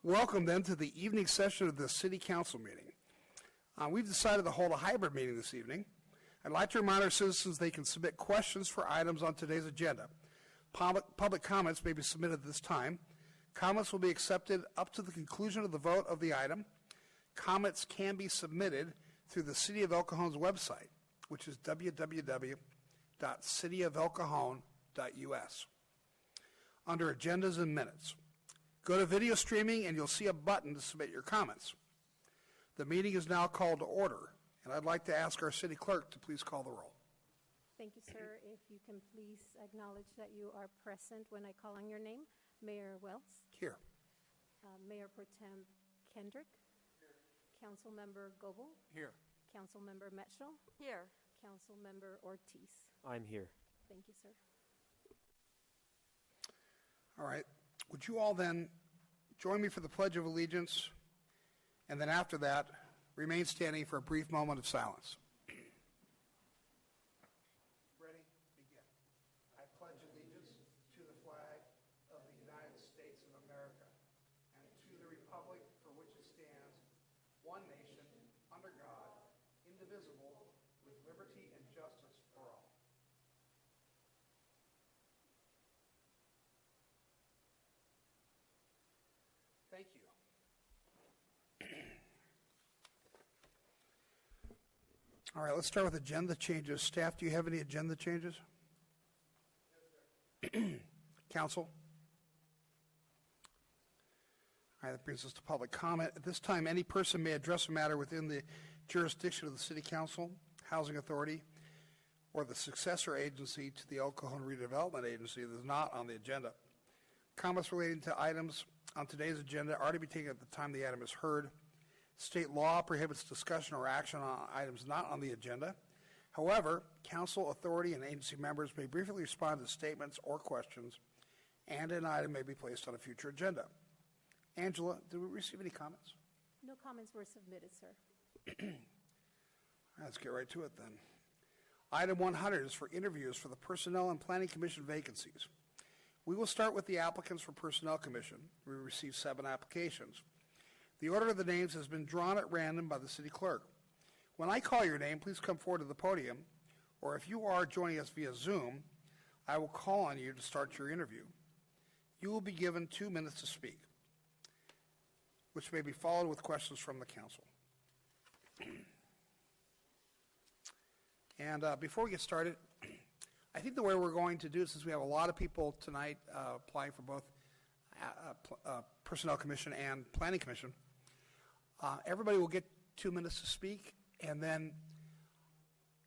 Welcome then to the evening session of the City Council meeting. We've decided to hold a hybrid meeting this evening. I'd like to remind our citizens they can submit questions for items on today's agenda. Public comments may be submitted at this time. Comments will be accepted up to the conclusion of the vote of the item. Comments can be submitted through the City of El Cajon's website, which is www.cityofelcajon.us. Under Agendas and Minutes, go to video streaming and you'll see a button to submit your comments. The meeting is now called to order, and I'd like to ask our city clerk to please call the roll. Thank you, sir. If you can please acknowledge that you are present when I call on your name. Mayor Wells. Here. Mayor Pro Tem Kendrick. Here. Councilmember Goebel. Here. Councilmember Metchel. Here. Councilmember Ortiz. I'm here. Thank you, sir. All right. Would you all then join me for the Pledge of Allegiance, and then after that, remain standing for a brief moment of silence. Ready? Begin. I pledge allegiance to the flag of the United States of America and to the republic for which it stands, one nation, under God, indivisible, with liberty and justice for all. Thank you. All right, let's start with agenda changes. Staff, do you have any agenda changes? Yes, sir. Council? All right, that brings us to public comment. At this time, any person may address a matter within the jurisdiction of the City Council, Housing Authority, or the successor agency to the El Cajon Redevelopment Agency that is not on the agenda. Comments relating to items on today's agenda are to be taken at the time the item is heard. State law prohibits discussion or action on items not on the agenda. However, council, authority, and agency members may briefly respond to statements or questions, and an item may be placed on a future agenda. Angela, did we receive any comments? No comments were submitted, sir. Let's get right to it then. Item 100 is for interviews for the Personnel and Planning Commission vacancies. We will start with the applicants for Personnel Commission. We received 7 applications. The order of the names has been drawn at random by the city clerk. When I call your name, please come forward to the podium, or if you are joining us via Zoom, I will call on you to start your interview. You will be given 2 minutes to speak, which may be followed with questions from the council. And before we get started, I think the way we're going to do it, since we have a lot of people tonight applying for both Personnel Commission and Planning Commission, everybody will get 2 minutes to speak, and then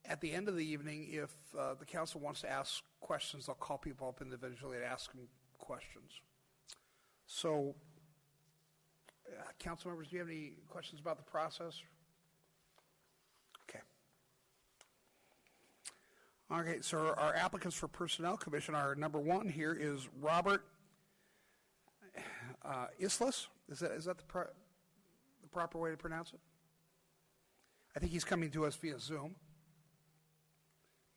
at the end of the evening, if the council wants to ask questions, they'll call people up individually and ask them questions. So, council members, do you have any questions about the process? Okay. Okay, so our applicants for Personnel Commission, our number 1 here is Robert Islas. Is that the proper way to pronounce it? I think he's coming to us via Zoom.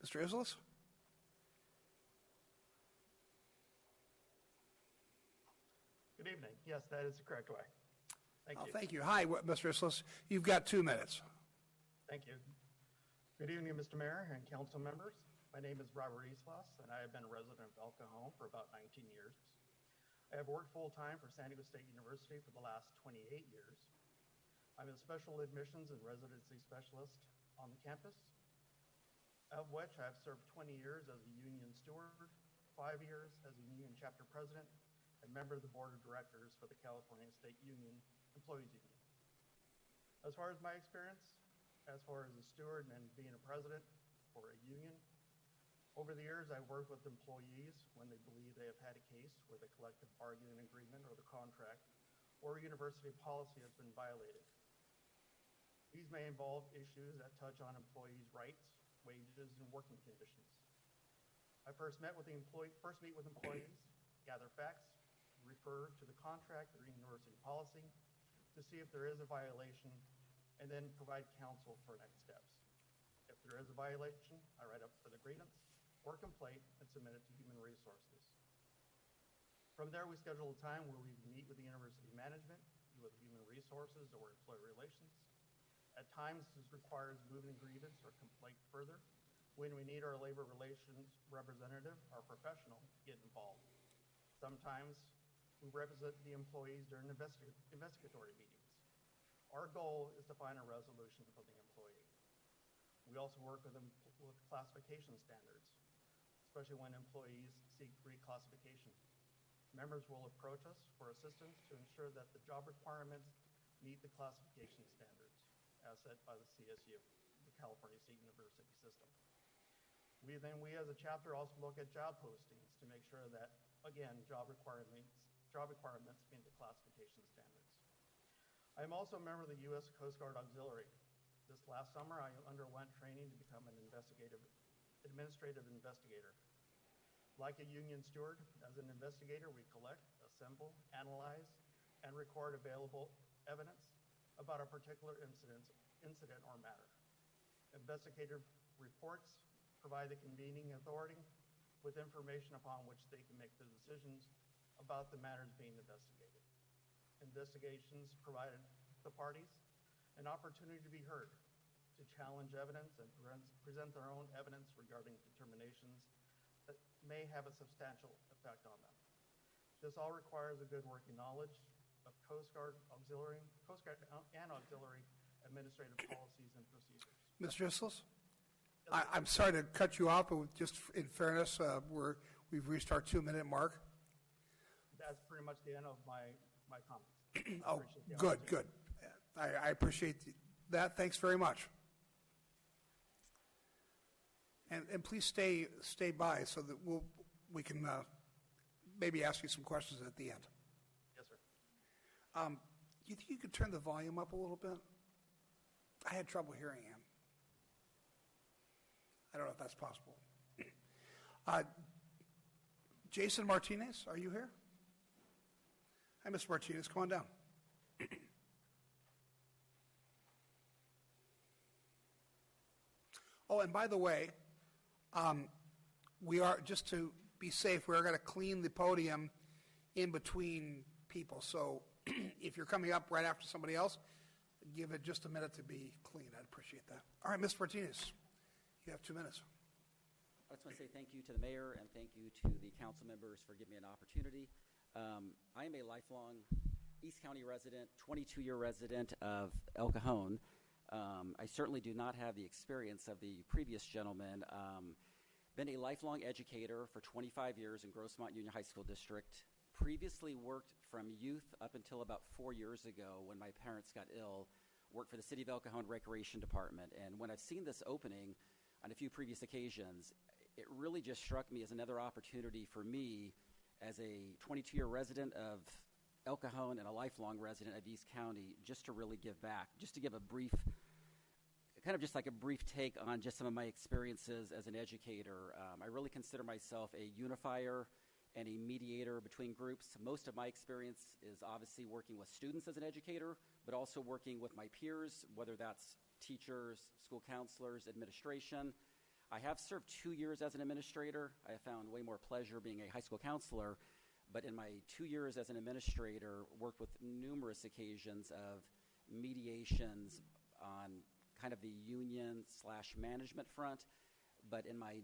Mr. Islas? Good evening. Yes, that is the correct way. Thank you. Thank you. Hi, Mr. Islas. You've got 2 minutes. Thank you. Good evening, Mr. Mayor and council members. My name is Robert Islas, and I have been a resident of El Cajon for about 19 years. I have worked full-time for San Diego State University for the last 28 years. I'm a special admissions and residency specialist on the campus, of which I've served 20 years as a union steward, 5 years as a union chapter president, and member of the board of directors for the California State Union Employees Union. As far as my experience, as far as a steward and being a president for a union, over the years I've worked with employees when they believe they have had a case where the collective bargaining agreement or the contract or university policy has been violated. These may involve issues that touch on employees' rights, wages, and working conditions. I first meet with employees, gather facts, refer to the contract or university policy to see if there is a violation, and then provide counsel for next steps. If there is a violation, I write up for the grievance or complaint and submit it to Human Resources. From there, we schedule a time where we meet with the university management resources or employee relations. At times, this requires moving grievance or complaint further when we need our labor relations representative or professional to get involved. Sometimes we represent the employees during investigatory meetings. Our goal is to find a resolution for the employee. We also work with them with classification standards, especially when employees seek reclassification. Members will approach us for assistance to ensure that the job requirements meet the classification standards as set by the CSU, the California State University System. We as a chapter also look at job postings to make sure that, again, job requirements meet the classification standards. I am also a member of the U.S. Coast Guard Auxiliary. This last summer, I underwent training to become an administrative investigator. Like a union steward, as an investigator, we collect, assemble, analyze, and record available evidence about a particular incident or matter. Investigative reports provide the convening authority with information upon which they can make the decisions about the matters being investigated. Investigations provide the parties an opportunity to be heard, to challenge evidence and present their own evidence regarding determinations that may have a substantial effect on them. This all requires a good working knowledge of Coast Guard and auxiliary administrative policies and procedures. Mr. Isles? I'm sorry to cut you off, but just in fairness, we've reached our 2-minute mark. That's pretty much the end of my comments. Oh, good. I appreciate that. Thanks very much. And please stay by so that we can maybe ask you some questions at the end. Yes, sir. Do you think you could turn the volume up a little bit? I had trouble hearing him. I don't know if that's possible. Jason Martinez, are you here? Hi, Mr. Martinez. Come on down. Oh, and by the way, we are, just to be safe, we are going to clean the podium in between people. So if you're coming up right after somebody else, give it just a minute to be clean. I'd appreciate that. All right, Mr. Martinez, you have 2 minutes. I just want to say thank you to the mayor and thank you to the council members for giving me an opportunity. I am a lifelong East County resident, 22-year resident of El Cajon. I certainly do not have the experience of the previous gentleman. Been a lifelong educator for 25 years in Grossmont Union High School District. Previously worked from youth up until about 4 years ago when my parents got ill. Worked for the City of El Cajon Recreation Department. And when I've seen this opening on a few previous occasions, it really just struck me as another opportunity for me as a 22-year resident of El Cajon and a lifelong resident of East County, just to really give back, just to give a brief, kind of just like a brief take on just some of my experiences as an educator. I really consider myself a unifier and a mediator between groups. Most of my experience is obviously working with students as an educator, but also working with my peers, whether that's teachers, school counselors, administration. I have served 2 years as an administrator. I have found way more pleasure being a high school counselor, but in my 2 years as an administrator, worked with numerous occasions of mediations on kind of the union/management front. But in my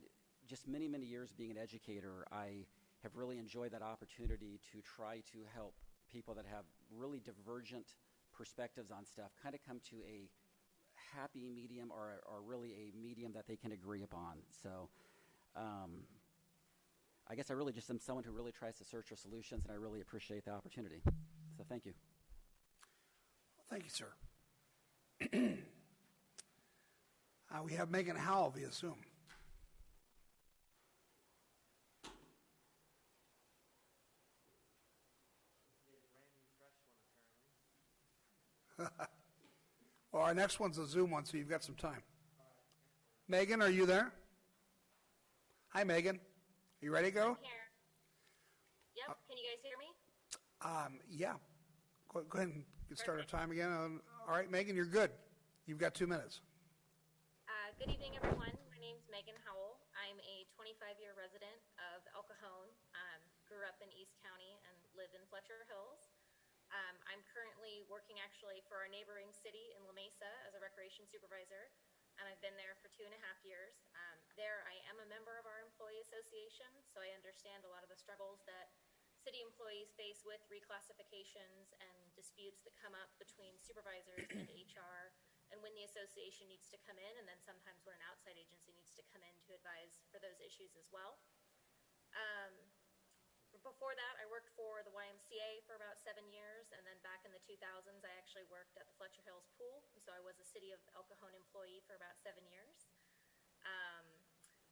just many, many years being an educator, I have really enjoyed that opportunity to try to help people that have really divergent perspectives on stuff kind of come to a happy medium or really a medium that they can agree upon. So I guess I really just am someone who really tries to search for solutions, and I really appreciate the opportunity. So thank you. Thank you, sir. We have Megan Howell via Zoom. Well, our next one's a Zoom one, so you've got some time. Megan, are you there? Hi, Megan. Are you ready to go? I'm here. Yep. Can you guys hear me? Yeah. Go ahead and get started time again. All right, Megan, you're good. You've got 2 minutes. Good evening, everyone. My name's Megan Howell. I'm a 25-year resident of El Cajon. Grew up in East County and live in Fletcher Hills. I'm currently working actually for our neighboring city in La Mesa as a recreation supervisor, and I've been there for 2.5 years. There, I am a member of our employee association, so I understand a lot of the struggles that city employees face with reclassifications and disputes that come up between supervisors and HR, and when the association needs to come in, and then sometimes when an outside agency needs to come in to advise for those issues as well. Before that, I worked for the YMCA for about 7 years, and then back in the 2000s, I actually worked at the Fletcher Hills Pool, so I was a City of El Cajon employee for about 7 years.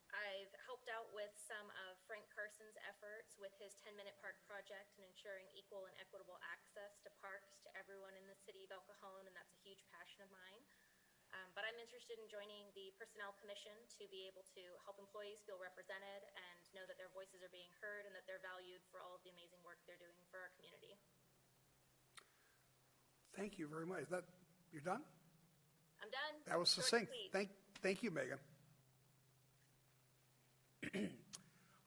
I've helped out with some of Frank Carson's efforts with his 10-minute park project and ensuring equal and equitable access to parks to everyone in the City of El Cajon, and that's a huge passion of mine. But I'm interested in joining the Personnel Commission to be able to help employees feel represented and know that their voices are being heard and that they're valued for all of the amazing work they're doing for our community. Thank you very much. You're done? I'm done. That was Short succinct. and sweet. Thank you, Megan.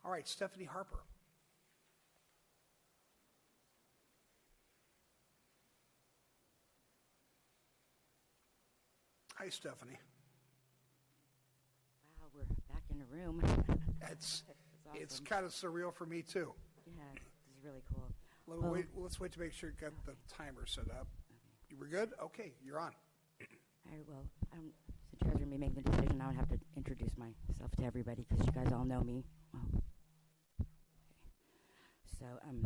All right, Stephanie Harper. Hi, Stephanie. Wow, we're back in a room. It's awesome. it's kind of surreal for me too. Yeah, this is really cool. Let's wait to make sure you got the timer set up. You were good? Okay, you're on. All right, well, since you guys are going to be making the decision, I would have to introduce myself to everybody because you guys all know me. Well, okay. So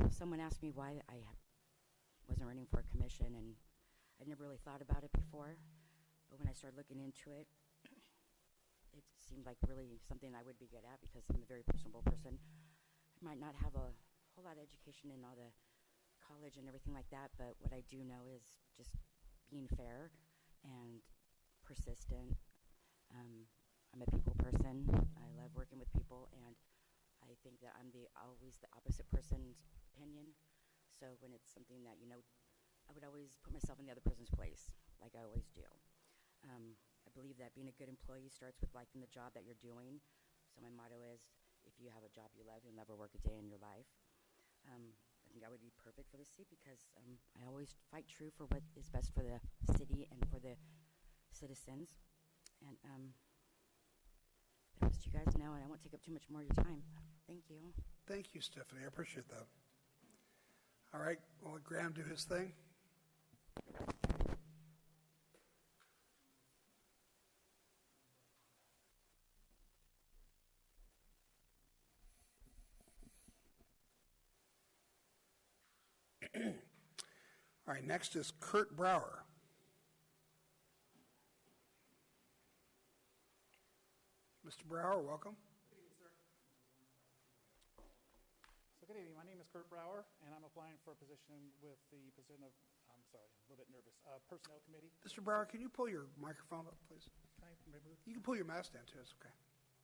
someone asked me why I wasn't running for a commission, and I'd never really thought about it before. But when I started looking into it, it seemed like really something I would be good at because I'm a very personable person. I might not have a whole lot of education in all the college and everything like that, but what I do know is just being fair and persistent. I'm a people person. I love working with people, and I think that I'm always the opposite person's opinion. So when it's something that, I would always put myself in the other person's place, like I always do. I believe that being a good employee starts with liking the job that you're doing. So my motto is, if you have a job you love, you'll never work a day in your life. I think I would be perfect for the city because I always fight true for what is best for the city and for the citizens. And the rest you guys know, and I won't take up too much more of your time. Thank you. Thank you, Stephanie. I appreciate that. All right, we'll let Graham do his thing. All right, next is Kurt Brower. Mr. Brower, welcome. Good evening, sir. So good evening. My name is Kurt Brower, and I'm applying for a position with the position of, I'm sorry, I'm a little bit nervous, Personnel Committee. Mr. Brower, can you pull your microphone up, please? Can I remove? You can pull your mask down, too. It's okay.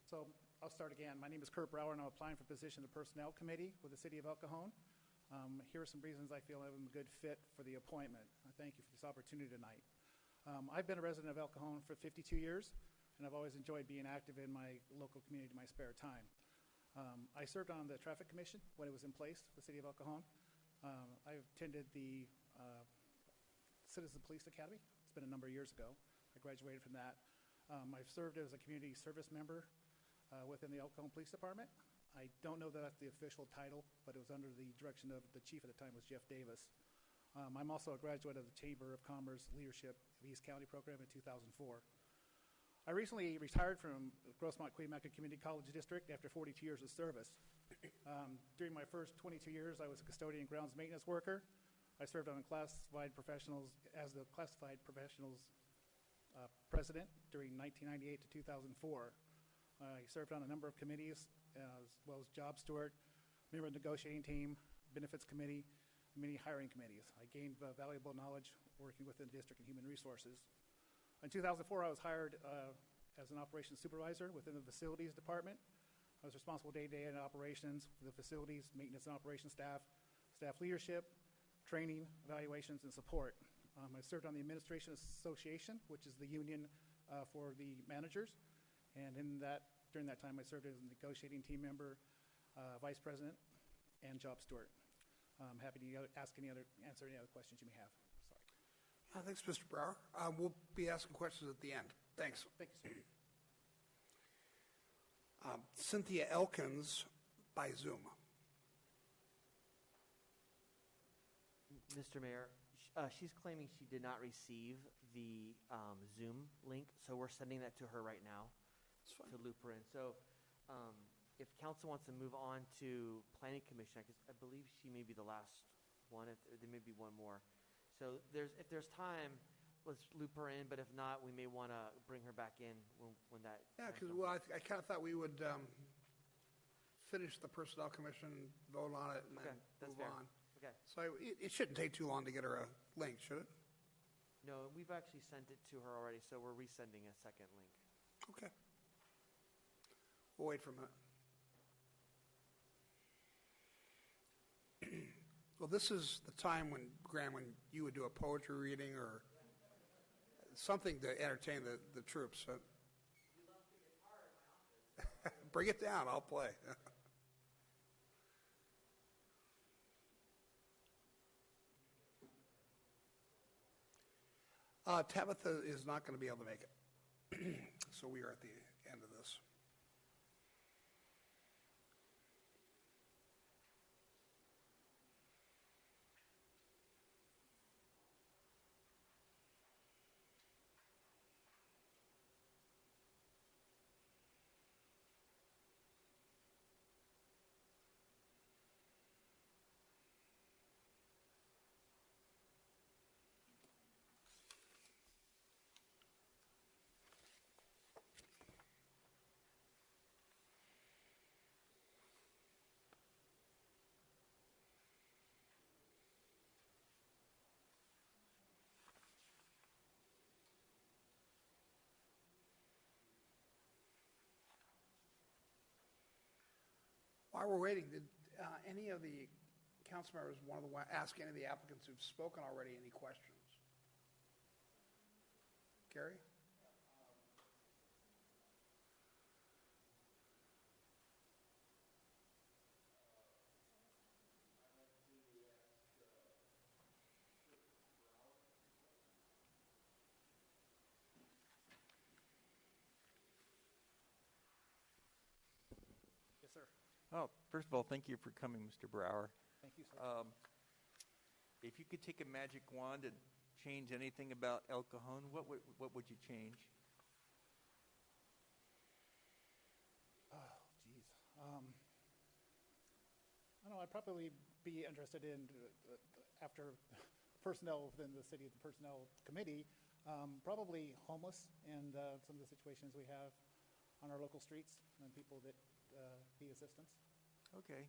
So I'll start again. My name is Kurt Brower, and I'm applying for a position in the Personnel Committee with the City of El Cajon. Here are some reasons I feel I'm a good fit for the appointment. I thank you for this opportunity tonight. I've been a resident of El Cajon for 52 years, and I've always enjoyed being active in my local community in my spare time. I served on the Traffic Commission when it was in place, the City of El Cajon. I attended the Citizen Police Academy. It's been a number of years ago. I graduated from that. I've served as a community service member within the El Cajon Police Department. I don't know that that's the official title, but it was under the direction of the chief at the time was Jeff Davis. I'm also a graduate of the Chamber of Commerce Leadership of East County program in 2004. I recently retired from Grossmont-Cuyamaca Community College District after 42 years of service. During my first 22 years, I was a custodian and grounds maintenance worker. I served on classified professionals as the classified professionals president during 1998 to 2004. I served on a number of committees, as well as job steward, member of the negotiating team, benefits committee, and many hiring committees. I gained valuable knowledge working within the district and human resources. In 2004, I was hired as an operations supervisor within the facilities department. I was responsible day-to-day in operations for the facilities, maintenance and operations staff, staff leadership, training, evaluations, and support. I served on the Administration Association, which is the union for the managers. And during that time, I served as a negotiating team member, vice president, and job steward. I'm happy to answer any other questions you may have. Sorry. Thanks, Mr. Brower. We'll be asking questions at the end. Thanks. Thank you, sir. Cynthia Elkins by Zoom. Mr. Mayor, she's claiming she did not receive the Zoom link, so we're sending that to her right now That's fine. to loop her in. So if council wants to move on to Planning Commission, I believe she may be the last one. There may be one more. So if there's time, let's loop her in, but if not, we may want to bring her back in when that. Yeah, time because, comes. well, I kind of thought we would finish the Personnel Commission, vote on it, and Okay, then that's move fair. on. Okay. So it shouldn't take too long to get her a link, should it? No, we've actually sent it to her already, so we're resending a second link. Okay. We'll wait for a minute. Well, this is the time when, Graham, when you would do a poetry reading or something to entertain the troops. So. Bring it down. I'll play. Tabitha is not going to be able to make it. So we are at the end of this. While we're waiting, did any of the council members want to ask any of the applicants who've spoken already any questions? Gary? Yes, sir. Oh, first of all, thank you for coming, Mr. Brower. Thank you, sir. If you could take a magic wand and change anything about El Cajon, what would you change? Oh, geez. I don't know. I'd probably be interested in, after personnel within the city, the personnel committee, probably homeless and some of the situations we have on our local streets and people that need assistance. Okay,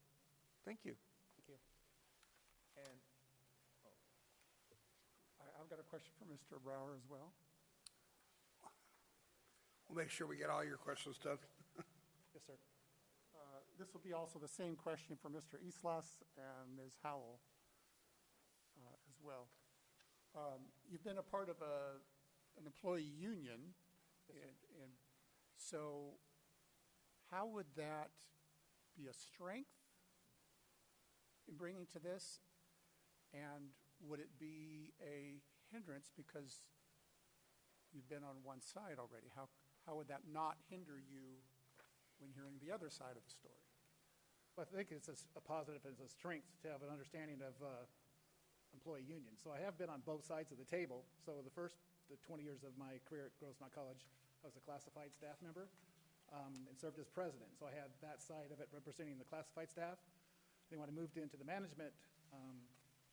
thank you. Thank you. And I've got a question for Mr. Brower as well. We'll make sure we get all your questions done. Yes, sir. This will be also the same question for Mr. Islas and Ms. Howell as well. You've been a part of an employee union, and so how would that be a strength in bringing to this, and would it be a hindrance because you've been on one side already? How would that not hinder you when hearing the other side of the story? Well, I think it's a positive and it's a strength to have an understanding of employee unions. So I have been on both sides of the table. So the 20 years of my career at Grossmont College, I was a classified staff member and served as president. So I had that side of it representing the classified staff. Then when I moved into the management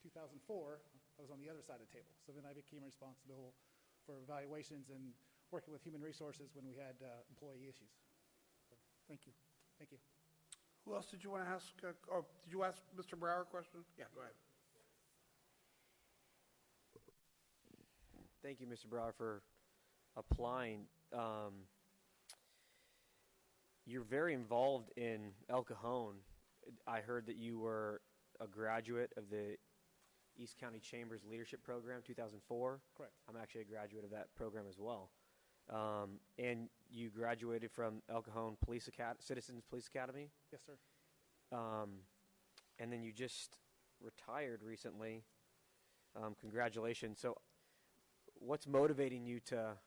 2004, I was on the other side of the table. So then I became responsible for evaluations and working with human resources when we had employee issues. So, Thank you. thank you. Who else did you want to ask? Or did you ask Mr. Brower a question? Yeah, go ahead. Thank you, Mr. Brower, for applying. You're very involved in El Cajon. I heard that you were a graduate of the East County Chamber's Leadership Program, 2004. Correct. I'm actually a graduate of that program as well. And you graduated from El Cajon Citizens Police Academy. Yes, sir. And then you just retired recently. Congratulations. So what's motivating you to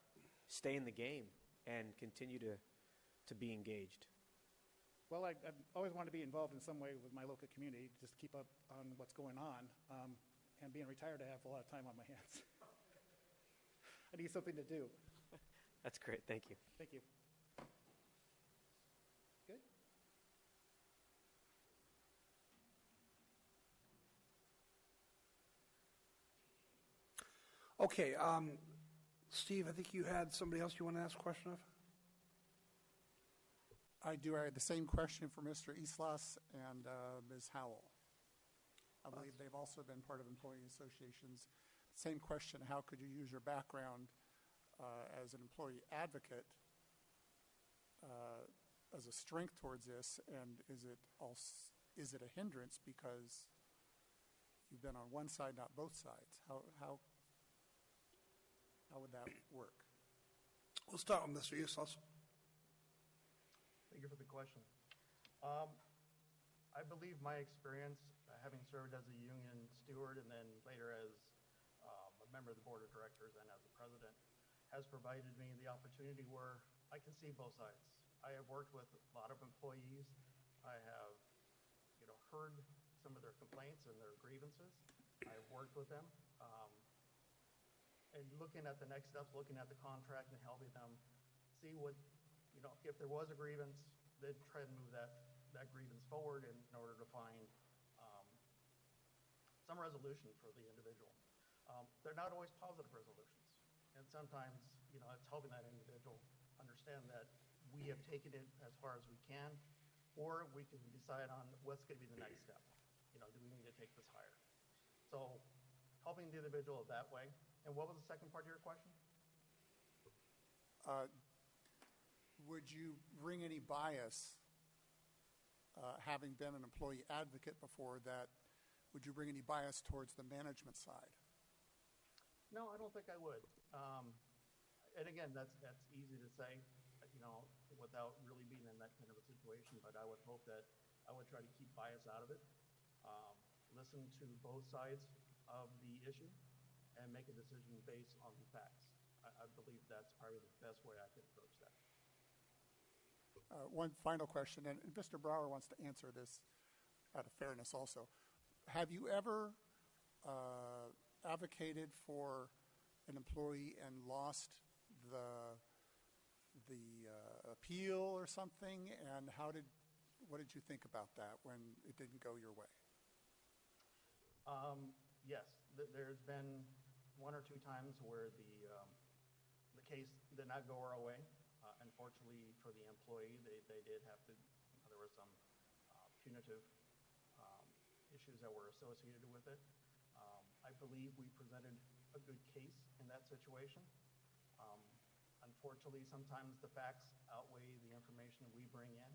stay in the game and continue to be engaged? Well, I've always wanted to be involved in some way with my local community, just keep up on what's going on. And being retired, I have a lot of time on my hands. I need something to do. That's great. Thank you. Thank you. Good? Okay, Steve, I think you had somebody else you want to ask a question of? I do. I had the same question for Mr. Islas and Ms. Howell. I believe they've also been part of employee associations. Same question, how could you use your background as an employee advocate as a strength towards this, and is it a hindrance because you've been on one side, not both sides? How would that work? We'll start with Mr. Islas. Thank you for the question. I believe my experience, having served as a union steward and then later as a member of the board of directors and as a president, has provided me the opportunity where I can see both sides. I have worked with a lot of employees. I have, heard some of their complaints and their grievances. I have worked with them. And looking at the next steps, looking at the contract and helping them see what, if there was a grievance, they'd try to move that grievance forward in order to find some resolution for the individual. They're not always positive resolutions. And sometimes, it's helping that individual understand that we have taken it as far as we can, or we can decide on what's going to be the next step. Do we need to take this higher? So helping the individual that way. And what was the second part of your question? Would you bring any bias, having been an employee advocate before that, would you bring any bias towards the management side? No, I don't think I would. And again, that's easy to say, without really being in that kind of a situation, but I would hope that I would try to keep bias out of it, listen to both sides of the issue, and make a decision based on the facts. I believe that's probably the best way I could approach that. One final question, and Mr. Brower wants to answer this out of fairness also. Have you ever advocated for an employee and lost the appeal or something? And what did you think about that when it didn't go your way? Yes, there's been one or two times where the case did not go our way. Unfortunately for the employee, they did have to, there were some punitive issues that were associated with it. I believe we presented a good case in that situation. Unfortunately, sometimes the facts outweigh the information we bring in,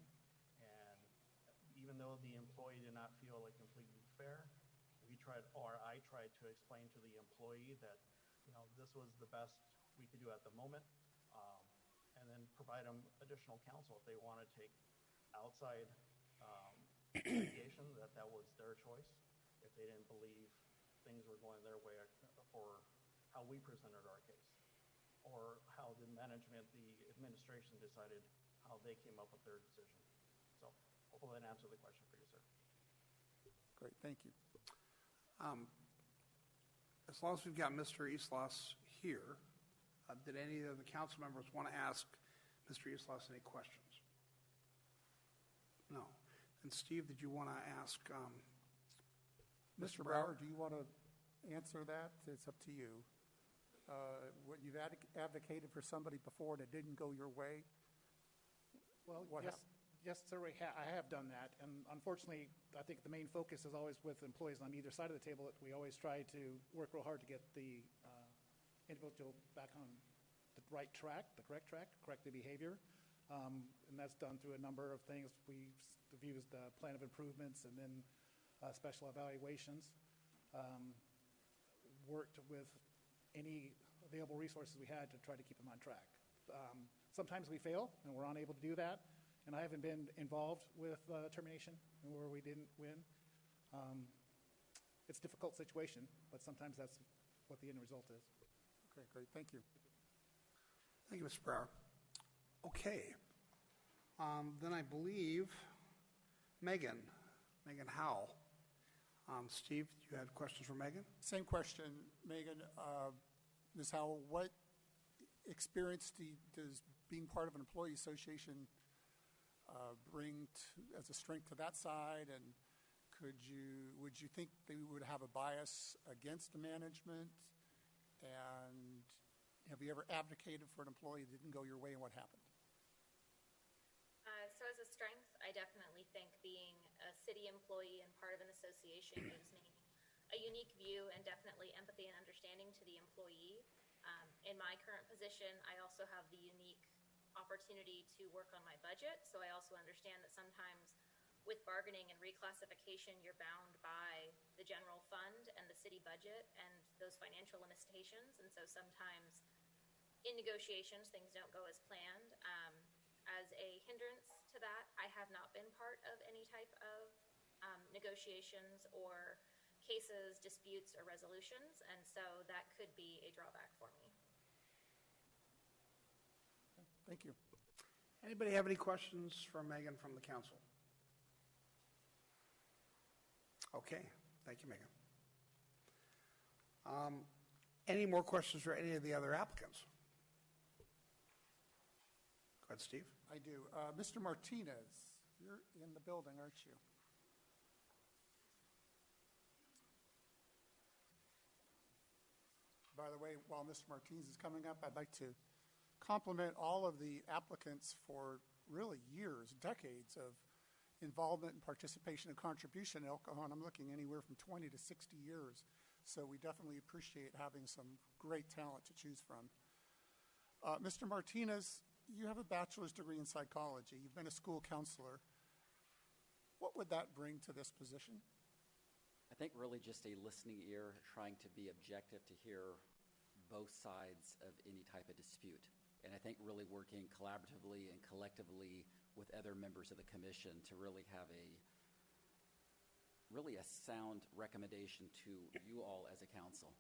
and even though the employee did not feel like completely fair, I tried to explain to the employee that, this was the best we could do at the moment, and then provide them additional counsel if they want to take outside litigation, that was their choice. If they didn't believe things were going their way for how we presented our case, or how the management, the administration decided how they came up with their decision. So hopefully that answered the question for you, sir. Great, thank you. As long as we've got Mr. Islas here, did any of the council members want to ask Mr. Islas any questions? No. And Steve, did you want to ask Mr. Brower, do you want to answer that? It's up to you. What you've advocated for somebody before and it didn't go your way? Well, What yes, happened? yes, sir, I have done that. And unfortunately, I think the main focus is always with employees on either side of the table. We always try to work real hard to get the individual back on the right track, the correct track, correct the behavior. And that's done through a number of things. We've used the plan of improvements and then special evaluations. Worked with any available resources we had to try to keep them on track. Sometimes we fail and we're unable to do that. And I haven't been involved with termination where we didn't win. It's a difficult situation, but sometimes that's what the end result is. Okay, great. Thank you. Thank you, Mr. Brower. Okay. Then I believe Megan Howell. Steve, you had questions for Megan? Same question, Megan. Ms. Howell, what experience does being part of an employee association bring as a strength to that side? And would you think they would have a bias against the management? And have you ever advocated for an employee that didn't go your way, and what happened? So as a strength, I definitely think being a city employee and part of an association gives me a unique view and definitely empathy and understanding to the employee. In my current position, I also have the unique opportunity to work on my budget, so I also understand that sometimes with bargaining and reclassification, you're bound by the general fund and the city budget and those financial limitations, and so sometimes in negotiations, things don't go as planned. As a hindrance to that, I have not been part of any type of negotiations or cases, disputes, or resolutions, and so that could be a drawback for me. Thank you. Anybody have any questions for Megan from the council? Okay. Thank you, Megan. Any more questions for any of the other applicants? Go ahead, Steve. I do. Mr. Martinez, you're in the building, aren't you? By the way, while Mr. Martinez is coming up, I'd like to compliment all of the applicants for really years, decades of involvement and participation and contribution in El Cajon. I'm looking anywhere from 20 to 60 years. So we definitely appreciate having some great talent to choose from. Mr. Martinez, you have a bachelor's degree in psychology. You've been a school counselor. What would that bring to this position? I think really just a listening ear, trying to be objective to hear both sides of any type of dispute. And I think really working collaboratively and collectively with other members of the commission to really have a sound recommendation to you all as a council.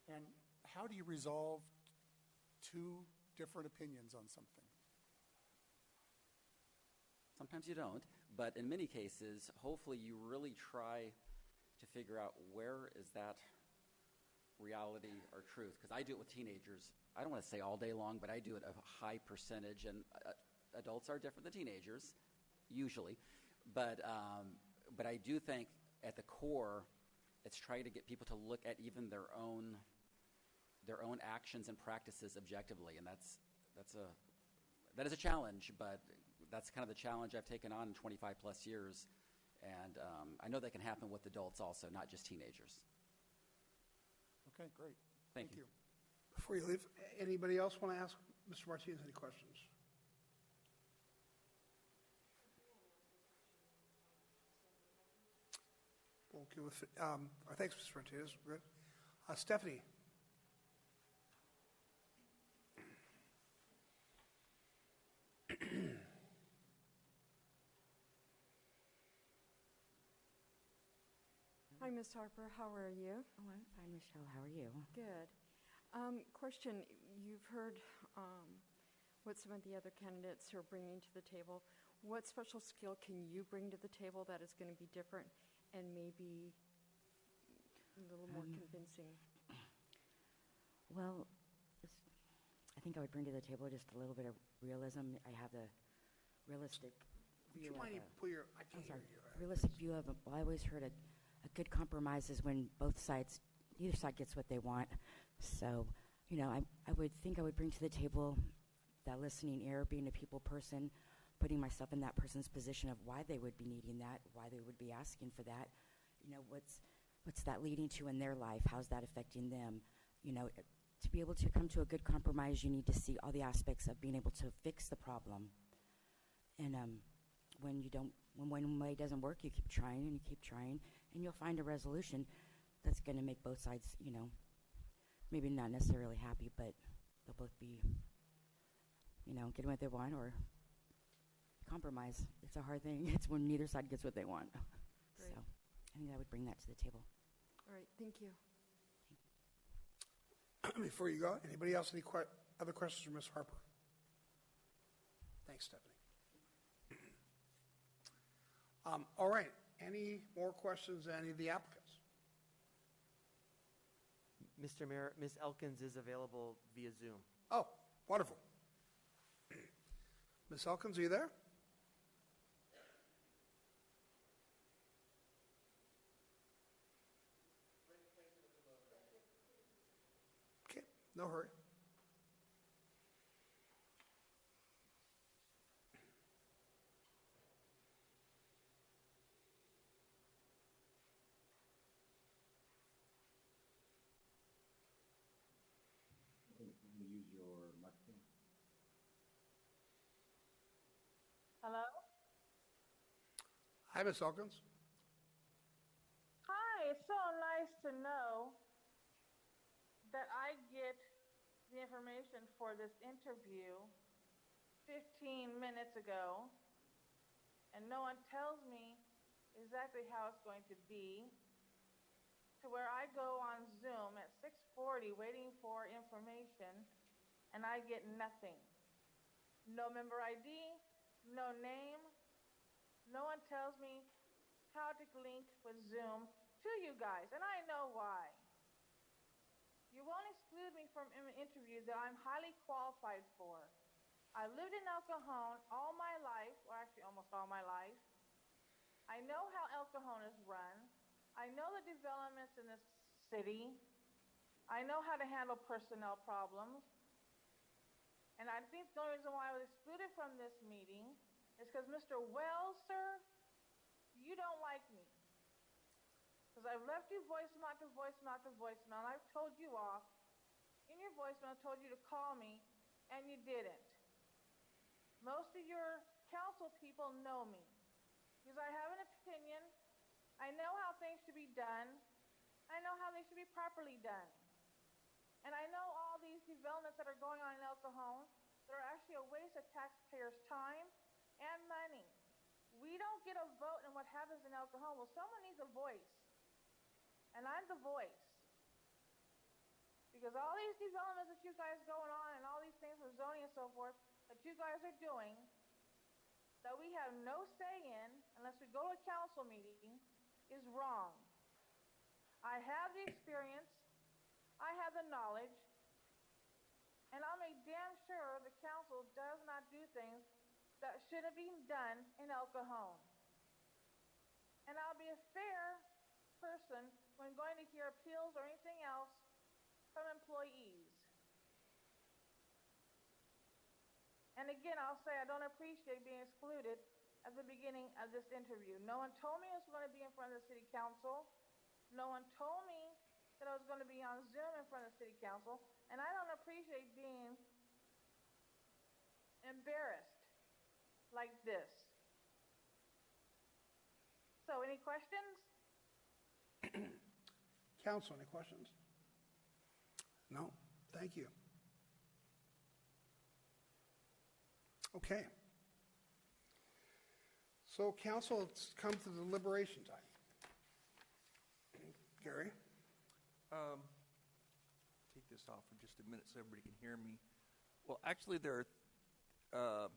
And how do you resolve two different opinions on something? Sometimes you don't, but in many cases, hopefully you really try to figure out where is that reality or truth. Because I do it with teenagers. I don't want to say all day long, but I do it a high percentage, and adults are different than teenagers, usually. But I do think at the core, it's trying to get people to look at even their own actions and practices objectively, and that is a challenge. But that's kind of the challenge I've taken on in 25 plus years, and I know that can happen with adults also, not just teenagers. Okay, great. Thank you. Before you leave, anybody else want to ask Mr. Martinez any questions? Okay, thanks, Mr. Martinez. Good. Stephanie. Hi, Ms. Harper. How are you? Oh, I'm fine, Michelle. How are you? Good. Question, you've heard what some of the other candidates are bringing to the table. What special skill can you bring to the table that is going to be different and maybe a little more convincing? Well, I think I would bring to the table just a little bit of realism. I have the realistic view. Would you mind you pull your? I can't hear you. Realistic view of. Well, I always heard a good compromise is when either side gets what they want. So, I would think I would bring to the table that listening ear, being a people person, putting myself in that person's position of why they would be needing that, why they would be asking for that. What's that leading to in their life? How's that affecting them? To be able to come to a good compromise, you need to see all the aspects of being able to fix the problem. And when one way doesn't work, you keep trying and you keep trying, and you'll find a resolution that's going to make both sides, maybe not necessarily happy, but they'll both be, getting what they want or compromise. It's a hard thing. It's when neither side gets what they want. Great. So I think I would bring that to the table. All right. Thank you. Before you go, anybody else any other questions for Ms. Harper? Thanks, Stephanie. All right. Any more questions, any of the applicants? Mr. Mayor, Ms. Elkins is available via Zoom. Oh, wonderful. Ms. Elkins, are you there? Okay, no hurry. Hello? Hi, Ms. Elkins. Hi, it's so nice to know that I get the information for this interview 15 minutes ago, and no one tells me exactly how it's going to be, to where I go on Zoom at 6:40 waiting for information, and I get nothing. No member ID, no name. No one tells me how to link with Zoom to you guys, and I know why. You won't exclude me from interviews that I'm highly qualified for. I lived in El Cajon all my life, or actually almost all my life. I know how El Cajon is run. I know the developments in this city. I know how to handle personnel problems. And I think the only reason why I was excluded from this meeting is because Mr. Wells, sir, you don't like me. Because I've left you voicemail after voicemail after voicemail, and I've told you off. In your voicemail, I told you to call me, and you didn't. Most of your council people know me. Because I have an opinion. I know how things should be done. I know how they should be properly done. And I know all these developments that are going on in El Cajon that are actually a waste of taxpayers' time and money. We don't get a vote in what happens in El Cajon. Well, someone needs a voice. And I'm the voice. Because all these developments that you guys going on and all these things with zoning and so forth that you guys are doing that we have no say in unless we go to a council meeting is wrong. I have the experience. I have the knowledge, and I'll make damn sure the council does not do things that shouldn't be done in El Cajon. And I'll be a fair person when going to hear appeals or anything else from employees. And again, I'll say I don't appreciate being excluded at the beginning of this interview. No one told me I was going to be in front of the city council. No one told me that I was going to be on Zoom in front of the city council, and I don't appreciate being embarrassed like this. So, any questions? Council, any questions? No? Thank you. Okay. So, council, it's come to the deliberation time. Gary? Take this off for just a minute so everybody can hear me. Well, actually, there are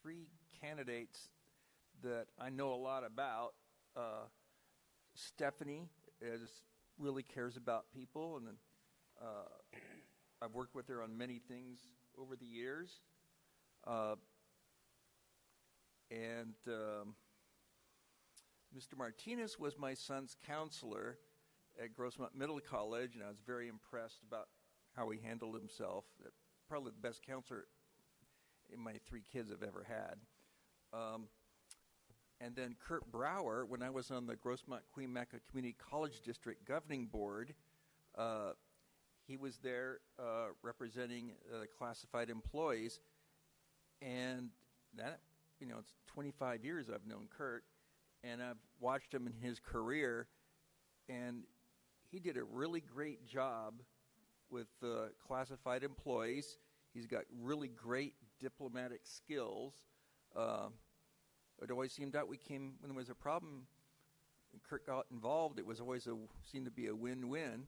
three candidates that I know a lot about. Stephanie really cares about people, and I've worked with her on many things over the years. And Mr. Martinez was my son's counselor at Grossmont Middle College, and I was very impressed about how he handled himself. Probably the best counselor my three kids have ever had. And then Kurt Brower, when I was on the Grossmont Queen Mecca Community College District Governing Board, he was there representing classified employees. And that, it's 25 years I've known Kurt, and I've watched him in his career, and he did a really great job with classified employees. He's got really great diplomatic skills. It always seemed that when there was a problem and Kurt got involved, it was always seemed to be a win-win.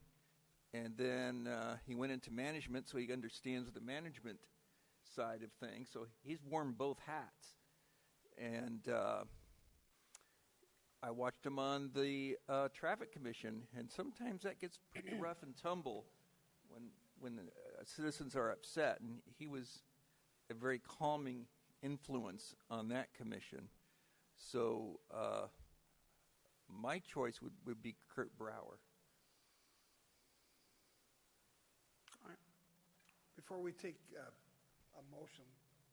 And then he went into management, so he understands the management side of things. So he's worn both hats. And I watched him on the traffic commission, and sometimes that gets pretty rough and tumble when citizens are upset. And he was a very calming influence on that commission. So my choice would be Kurt Brower. All right. Before we take a motion,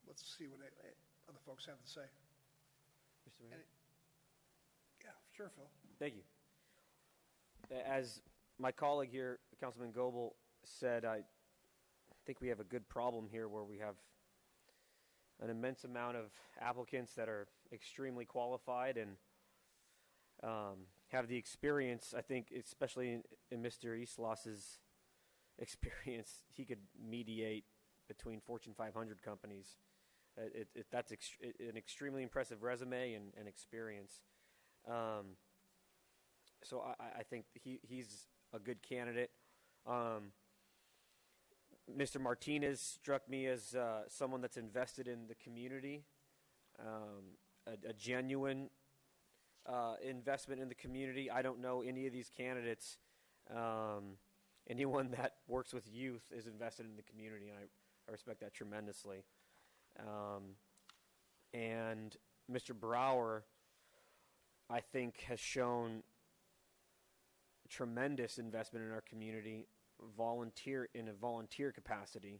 let's see what other folks have to say. Mr. Mayor? Yeah, sure, Phil. Thank you. As my colleague here, Councilman Goebel, said, I think we have a good problem here where we have an immense amount of applicants that are extremely qualified and have the experience. I think, especially in Mr. Eastloss's experience, he could mediate between Fortune 500 companies. That's an extremely impressive resume and experience. So I think he's a good candidate. Mr. Martinez struck me as someone that's invested in the community, a genuine investment in the community. I don't know any of these candidates. Anyone that works with youth is invested in the community, and I respect that tremendously. And Mr. Brower, I think, has shown tremendous investment in our community, in a volunteer capacity,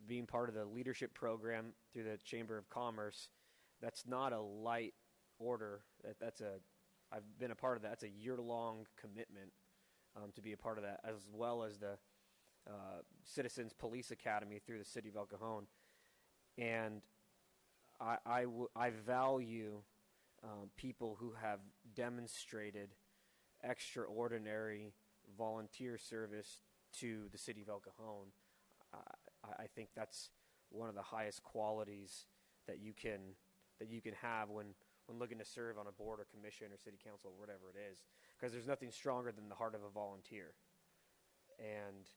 being part of the leadership program through the Chamber of Commerce. That's not a light order. I've been a part of that. It's a year-long commitment to be a part of that, as well as the Citizens Police Academy through the City of El Cajon. And I value people who have demonstrated extraordinary volunteer service to the City of El Cajon. I think that's one of the highest qualities that you can have when looking to serve on a board or commission or city council or whatever it is, because there's nothing stronger than the heart of a volunteer. And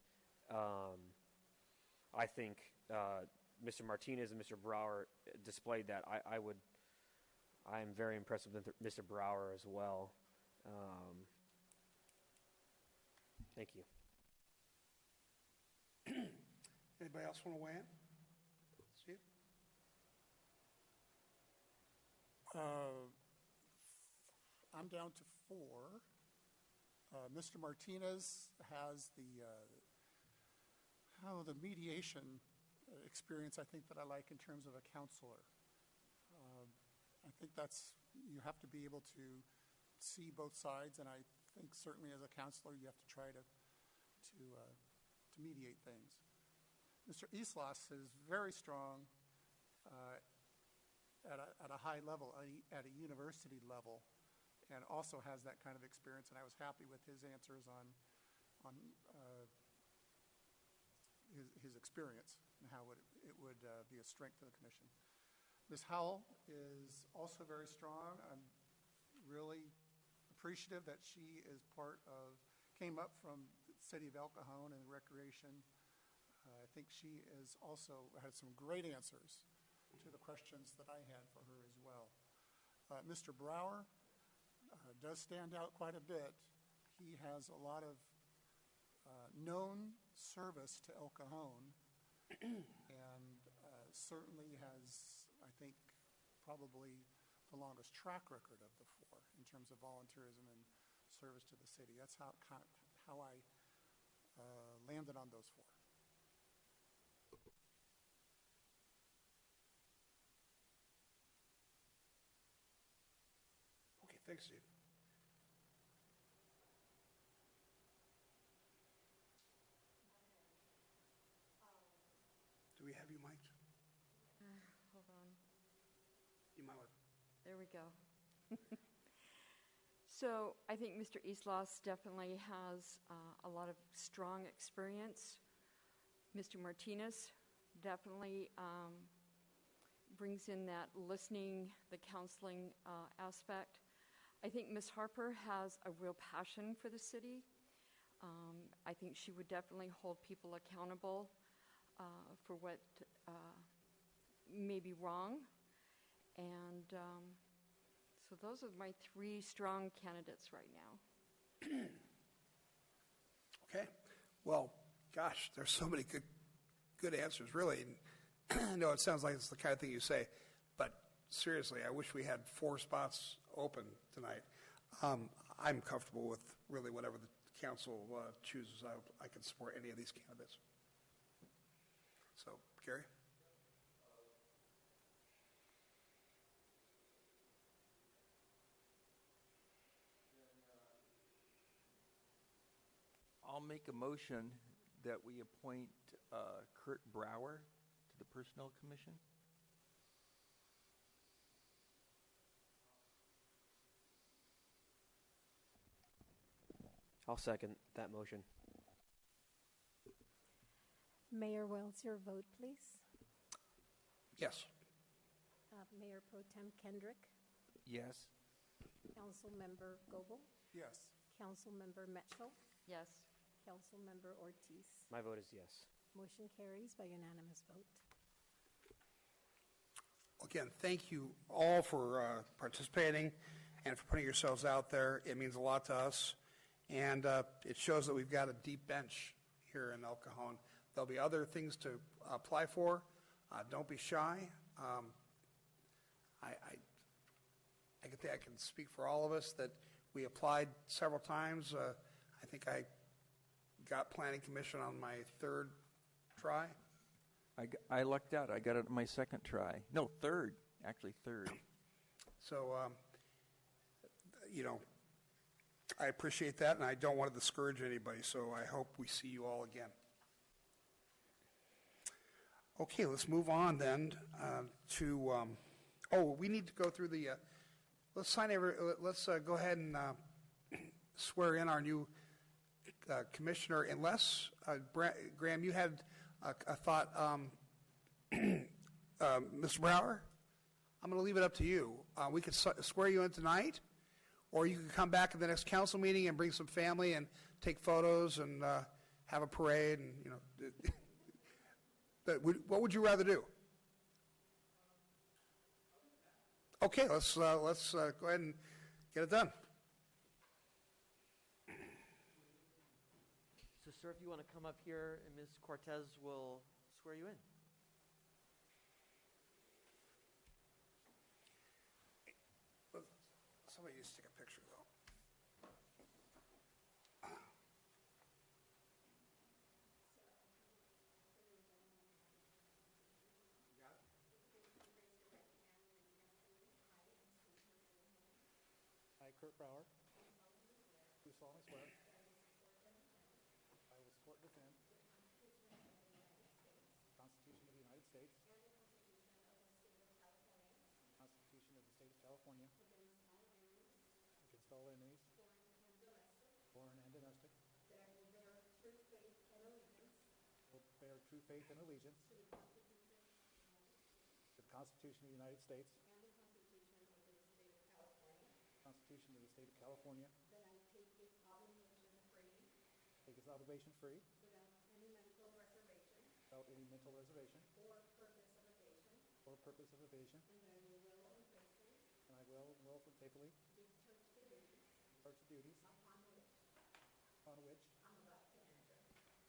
I think Mr. Martinez and Mr. Brower displayed that. I am very impressed with Mr. Brower as well. Thank you. Anybody else want to weigh in? Steve? I'm down to 4. Mr. Martinez has the mediation experience, I think, that I like in terms of a counselor. I think you have to be able to see both sides, and I think certainly as a counselor you have to try to mediate things. Mr. Eastloss is very strong at a high level, at a university level, and also has that kind of experience, and I was happy with his answers on his experience and how it would be a strength to the commission. Ms. Howell is also very strong. I'm really appreciative that she is came up from the City of El Cajon and recreation. I think she has also had some great answers to the questions that I had for her as well. Mr. Brower does stand out quite a bit. He has a lot of known service to El Cajon and certainly has, I think, probably the longest track record of the 4 in terms of volunteerism and service to the city. That's how I landed on those 4. Okay, thanks, Steve. Do we have you mic'd? Hold on. You might want. There we go. So I think Mr. Eastloss definitely has a lot of strong experience. Mr. Martinez definitely brings in that listening, the counseling aspect. I think Ms. Harper has a real passion for the city. I think she would definitely hold people accountable for what may be wrong. And so those are my three strong candidates right now. Okay. Well, gosh, there's so many good answers, really. I know it sounds like it's the kind of thing you say, but seriously, I wish we had 4 spots open tonight. I'm comfortable with really whatever the council chooses. I can support any of these candidates. So, Gary? I'll make a motion that we appoint Kurt Brower to the Personnel Commission. I'll second that motion. Mayor Wells, your vote, please. Yes. Mayor Pro Tem Kendrick, Yes. Councilmember Goebel, Yes. Councilmember Mitchell, Yes. Councilmember Ortiz. My vote is yes. Motion carries by unanimous vote. Again, thank you all for participating and for putting yourselves out there. It means a lot to us, and it shows that we've got a deep bench here in El Cajon. There'll be other things to apply for. Don't be shy. I think I can speak for all of us that we applied several times. I think I got Planning Commission on my 3rd try. I lucked out. I got it on my 2nd try. No, 3rd. Actually, 3rd. So, I appreciate that, and I don't want to discourage anybody, so I hope we see you all again. Okay, let's move on then to, we need to go through the, let's go ahead and swear in our new commissioner, unless, Graham, you had a thought. Mr. Brower, I'm going to leave it up to you. We could swear you in tonight, or you could come back at the next council meeting and bring some family and take photos and have a parade and, what would you rather do? Okay, let's go ahead and get it done. So, sir, if you want to come up here, and Ms. Cortez will swear you in. Somebody needs to take a picture, though. I, Kurt Brower, do solemnly swear I will support and defend the Constitution of the United States, the Constitution of the State of California, against all enemies, foreign and domestic, will bear true faith and allegiance to the Constitution of the United States, Constitution of the State of California. That I take this obligation free. Without any mental reservation. Or purpose of evasion. And I will well and faithfully. Discharge the duties. Upon which.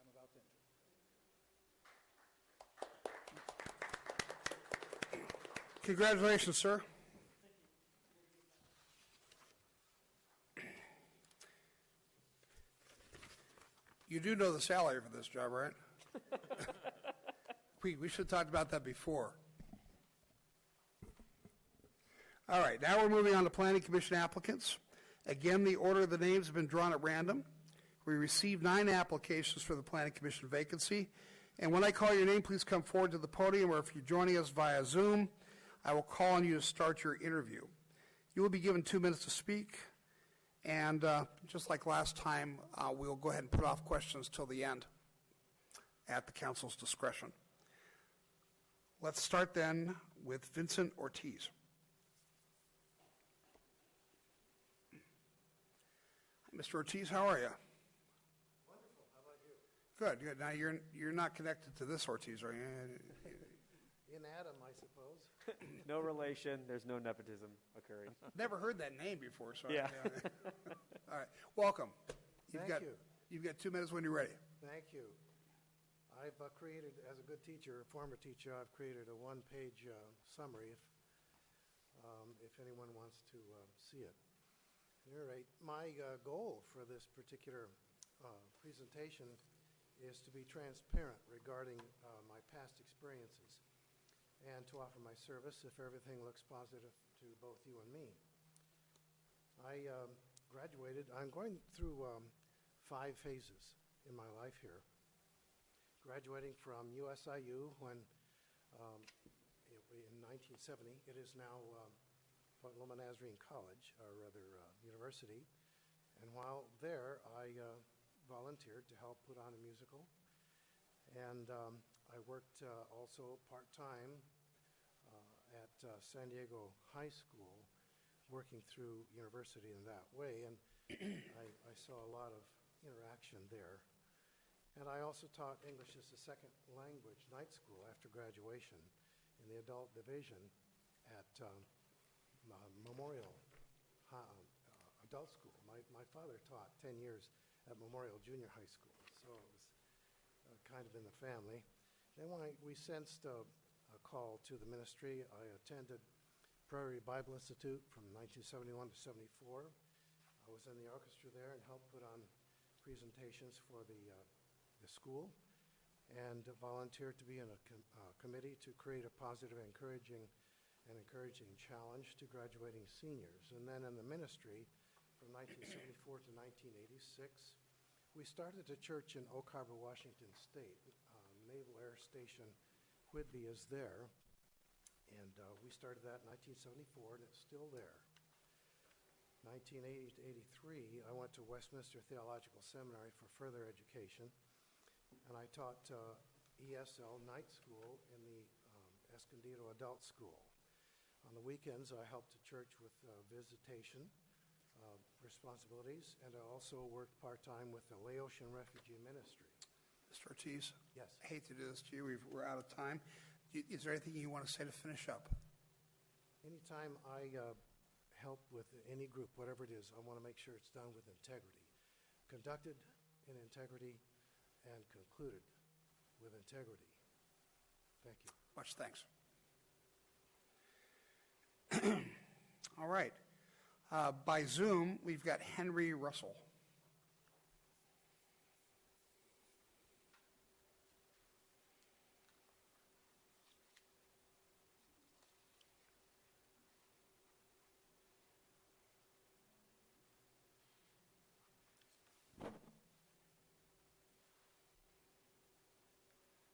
I'm about to enter. Congratulations, sir. You do know the salary for this job, right? We should have talked about that before. All right, now we're moving on to Planning Commission applicants. Again, the order of the names have been drawn at random. We received 9 applications for the Planning Commission vacancy. And when I call your name, please come forward to the podium, or if you're joining us via Zoom, I will call on you to start your interview. You will be given 2 minutes to speak. And just like last time, we'll go ahead and put off questions till the end at the council's discretion. Let's start then with Vincent Ortiz. Mr. Ortiz, how are you? Wonderful. How about Good, good. Now, you're not connected to this Ortiz, are you? In Adam, I suppose. No relation. There's no nepotism occurring. Never heard that name before, so. Yeah. All right, welcome. Thank you. You've got 2 minutes when you're ready. Thank you. I've created, as a good teacher, a former teacher, I've created a one-page summary if anyone wants to see it. At any rate, my goal for this particular presentation is to be transparent regarding my past experiences and to offer my service if everything looks positive to both you and me. I graduated, I'm going through 5 phases in my life here. Graduating from USIU when in 1970, it is now Point Loma Nazarene College, or rather university. And while there, I volunteered to help put on a musical. And I worked also part-time at San Diego High School, working through university in that way. And I saw a lot of interaction there. And I also taught English as a second language night school after graduation in the adult division at Memorial Adult School. My father taught 10 years at Memorial Junior High School, so it was kind of in the family. Then when we sensed a call to the ministry, I attended Prairie Bible Institute from 1971 to 74. I was in the orchestra there and helped put on presentations for the school, and volunteered to be in a committee to create a positive, encouraging challenge to graduating seniors. And then in the ministry, from 1974 to 1986, we started a church in Oak Harbor, Washington State. Naval Air Station Whidbey is there, and we started that in 1974, and it's still there. 1980 to 83, I went to Westminster Theological Seminary for further education, and I taught ESL night school in the Escondido Adult School. On the weekends, I helped the church with visitation responsibilities, and I also worked part-time with the Laotian Refugee Ministry. Mr. Ortiz? Yes. I hate to do this to you. We're out of time. Is there anything you want to say to finish up? Anytime I help with any group, whatever it is, I want to make sure it's done with integrity. Conducted in integrity and concluded with integrity. Thank you. Much thanks. All right. By Zoom, we've got Henry Russell.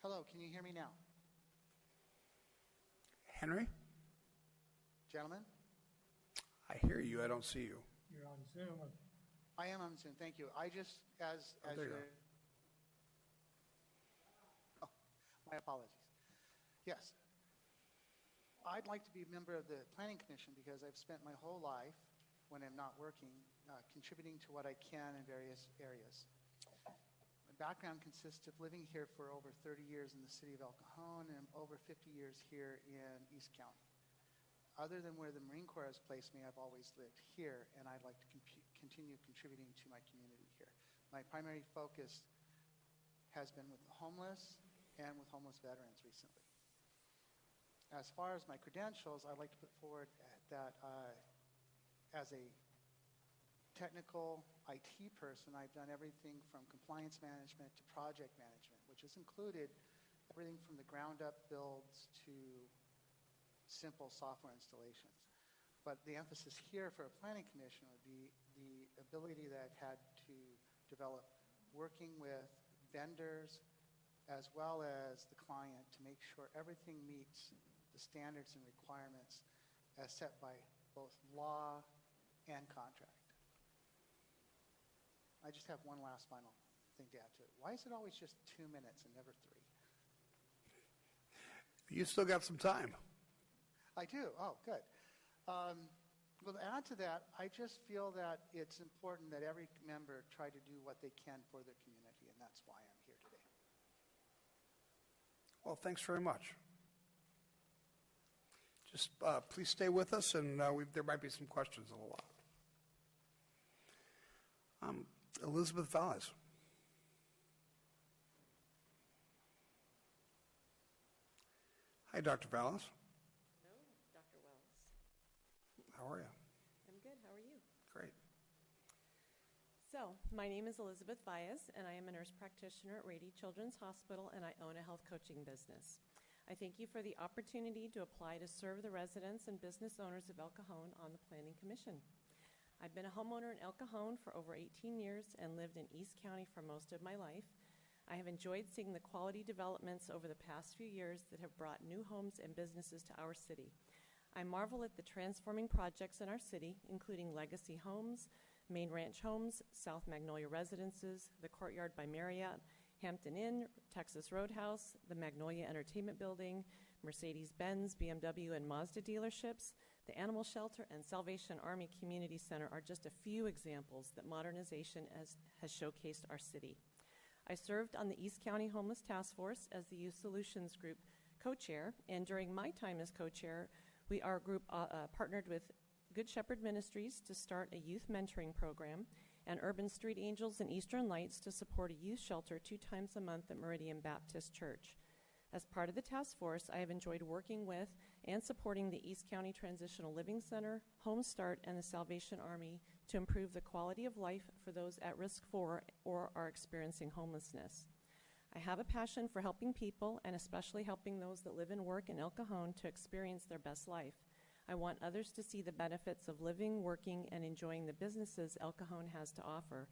Hello, can you hear me now? Henry? Gentlemen? I hear you. I don't see you. You're on Zoom. I am on Zoom, thank you. I just, as there you your... Oh, my apologies. Yes. I'd like to be a member of the Planning Commission because I've spent my whole life, when I'm not working, contributing to what I can in various areas. My background consists of living here for over 30 years in the city of El Cajon and over 50 years here in East County. Other than where the Marine Corps has placed me, I've always lived here, and I'd like to continue contributing to my community here. My primary focus has been with the homeless and with homeless veterans recently. As far as my credentials, I'd like to put forward that as a technical IT person, I've done everything from compliance management to project management, which has included everything from the ground up builds to simple software installations. But the emphasis here for a planning commission would be the ability that I've had to develop working with vendors as well as the client to make sure everything meets the standards and requirements as set by both law and contract. I just have one last final thing to add to it. Why is it always just 2 minutes and never 3? You still got some time. I do. Oh, good. Well, to add to that, I just feel that it's important that every member try to do what they can for their community, and that's why I'm here today. Well, thanks very much. Just please stay with us, and there might be some questions in a while. Elizabeth Valles. Hi, Dr. Valles. Hello, Dr. Wells. How are you? I'm good. How are you? Great. So, my name is Elizabeth Valles, and I am a nurse practitioner at Rady Children's Hospital, and I own a health coaching business. I thank you for the opportunity to apply to serve the residents and business owners of El Cajon on the Planning Commission. I've been a homeowner in El Cajon for over 18 years and lived in East County for most of my life. I have enjoyed seeing the quality developments over the past few years that have brought new homes and businesses to our city. I marvel at the transforming projects in our city, including Legacy Homes, Main Ranch Homes, South Magnolia Residences, the Courtyard by Marriott, Hampton Inn, Texas Roadhouse, the Magnolia Entertainment Building, Mercedes-Benz, BMW, and Mazda dealerships, the Animal Shelter, and Salvation Army Community Center are just a few examples that modernization has showcased our city. I served on the East County Homeless Task Force as the Youth Solutions Group co-chair, and during my time as co-chair, our group partnered with Good Shepherd Ministries to start a youth mentoring program, and Urban Street Angels and Eastern Lights to support a youth shelter 2 times a month at Meridian Baptist Church. As part of the task force, I have enjoyed working with and supporting the East County Transitional Living Center, Home Start, and the Salvation Army to improve the quality of life for those at risk for or are experiencing homelessness. I have a passion for helping people, and especially helping those that live and work in El Cajon to experience their best life. I want others to see the benefits of living, working, and enjoying the businesses El Cajon has to offer.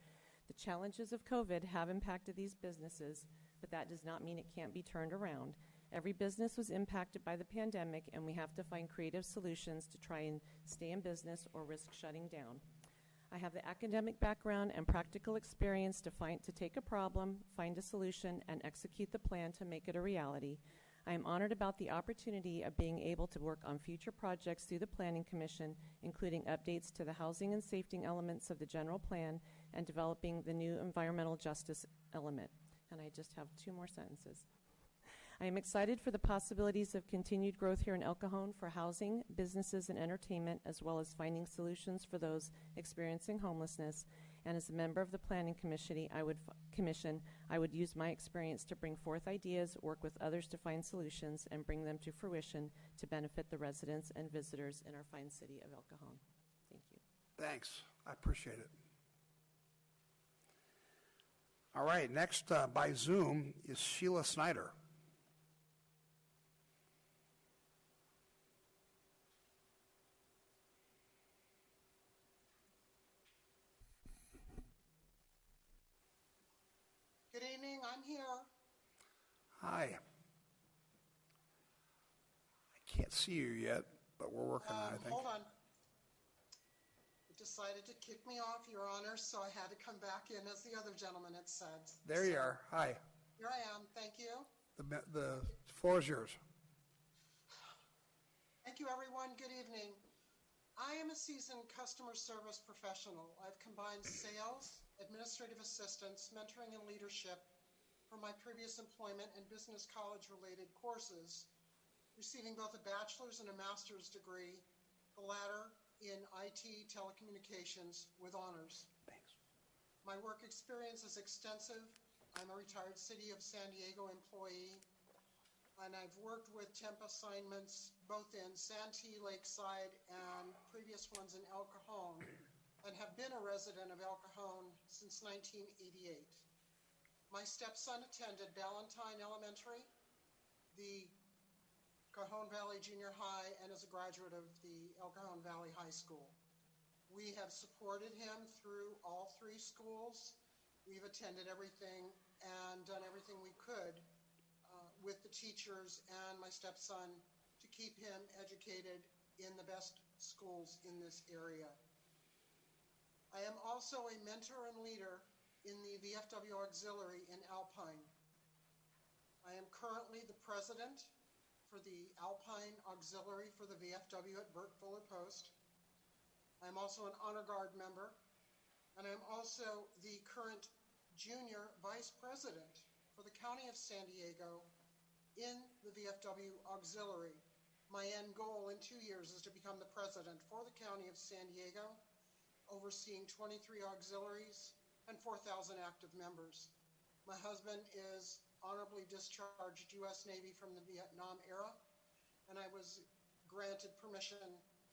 The challenges of COVID have impacted these businesses, but that does not mean it can't be turned around. Every business was impacted by the pandemic, and we have to find creative solutions to try and stay in business or risk shutting down. I have the academic background and practical experience to take a problem, find a solution, and execute the plan to make it a reality. I am honored about the opportunity of being able to work on future projects through the Planning Commission, including updates to the housing and safety elements of the general plan and developing the new environmental justice element. And I just have 2 more sentences. I am excited for the possibilities of continued growth here in El Cajon for housing, businesses, and entertainment, as well as finding solutions for those experiencing homelessness. And as a member of the Planning Commission, I would use my experience to bring forth ideas, work with others to find solutions, and bring them to fruition to benefit the residents and visitors in our fine city of El Cajon. Thank you. Thanks. I appreciate it. All right, next by Zoom is Sheila Snyder. Good evening, I'm here. Hi. I can't see you yet, but we're working on it, I think. Hold on. You decided to kick me off, Your Honor, so I had to come back in as the other gentleman had said. There you are. Hi. Here I am. Thank you. The floor is yours. Thank you, everyone. Good evening. I am a seasoned customer service professional. I've combined sales, administrative assistance, mentoring, and leadership from my previous employment and business college-related courses, receiving both a bachelor's and a master's degree, the latter in IT telecommunications with honors. Thanks. My work experience is extensive. I'm a retired City of San Diego employee, and I've worked with temp assignments both in Santee, Lakeside, and previous ones in El Cajon, and have been a resident of El Cajon since 1988. My stepson attended Ballantyne Elementary, the Cajon Valley Junior High, and is a graduate of the El Cajon Valley High School. We have supported him through all 3 schools. We've attended everything and done everything we could with the teachers and my stepson to keep him educated in the best schools in this area. I am also a mentor and leader in the VFW Auxiliary in Alpine. I am currently the president for the Alpine Auxiliary for the VFW at Burt Fuller Post. I'm also an Honor Guard member, and I'm also the current junior vice president for the County of San Diego in the VFW Auxiliary. My end goal in 2 years is to become the president for the County of San Diego, overseeing 23 auxiliaries and 4,000 active members. My husband is honorably discharged U.S. Navy from the Vietnam era, and I was granted permission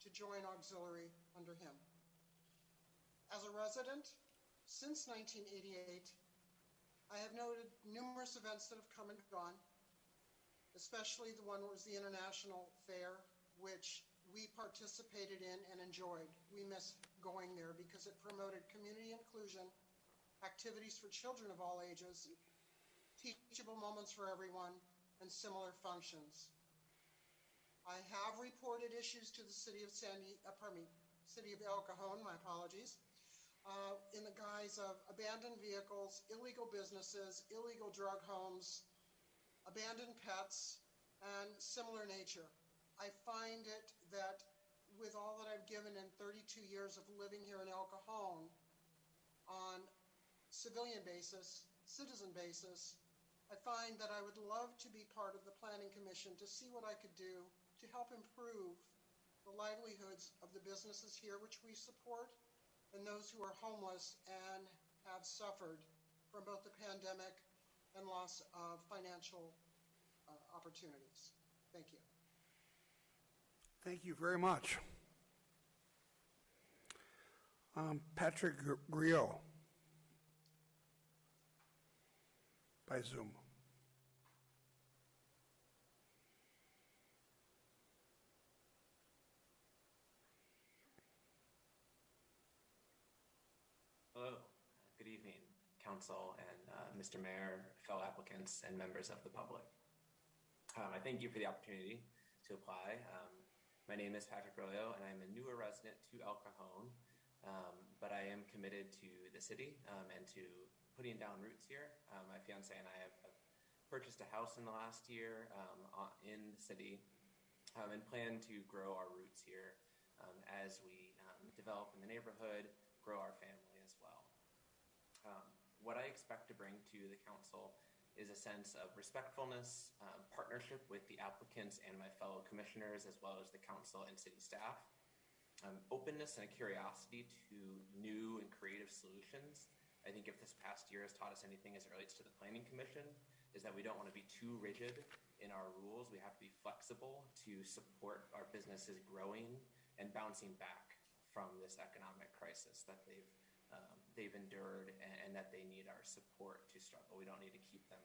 to join auxiliary under him. As a resident, since 1988, I have noted numerous events that have come and gone, especially the one was the International Fair, which we participated in and enjoyed. We miss going there because it promoted community inclusion, activities for children of all ages, teachable moments for everyone, and similar functions. I have reported issues to the city of city of El Cajon, my apologies, in the guise of abandoned vehicles, illegal businesses, illegal drug homes, abandoned pets, and similar nature. I find it that with all that I've given in 32 years of living here in El Cajon on civilian basis, citizen basis, I find that I would love to be part of the Planning Commission to see what I could do to help improve the livelihoods of the businesses here, which we support, and those who are homeless and have suffered from both the pandemic and loss of financial opportunities. Thank you. Thank you very much. Patrick Griot by Zoom. Hello, good evening, Council and Mr. Mayor, fellow applicants, and members of the public. I thank you for the opportunity to apply. My name is Patrick Rollo, and I'm a newer resident to El Cajon, but I am committed to the city and to putting down roots here. My fiance and I have purchased a house in the last year in the city and plan to grow our roots here as we develop in the neighborhood, grow our family as well. What I expect to bring to the council is a sense of respectfulness, partnership with the applicants and my fellow commissioners, as well as the council and city staff, openness and a curiosity to new and creative solutions. I think if this past year has taught us anything as it relates to the Planning Commission, is that we don't want to be too rigid in our rules. We have to be flexible to support our businesses growing and bouncing back from this economic crisis that they've endured and that they need our support to struggle. We don't need to keep them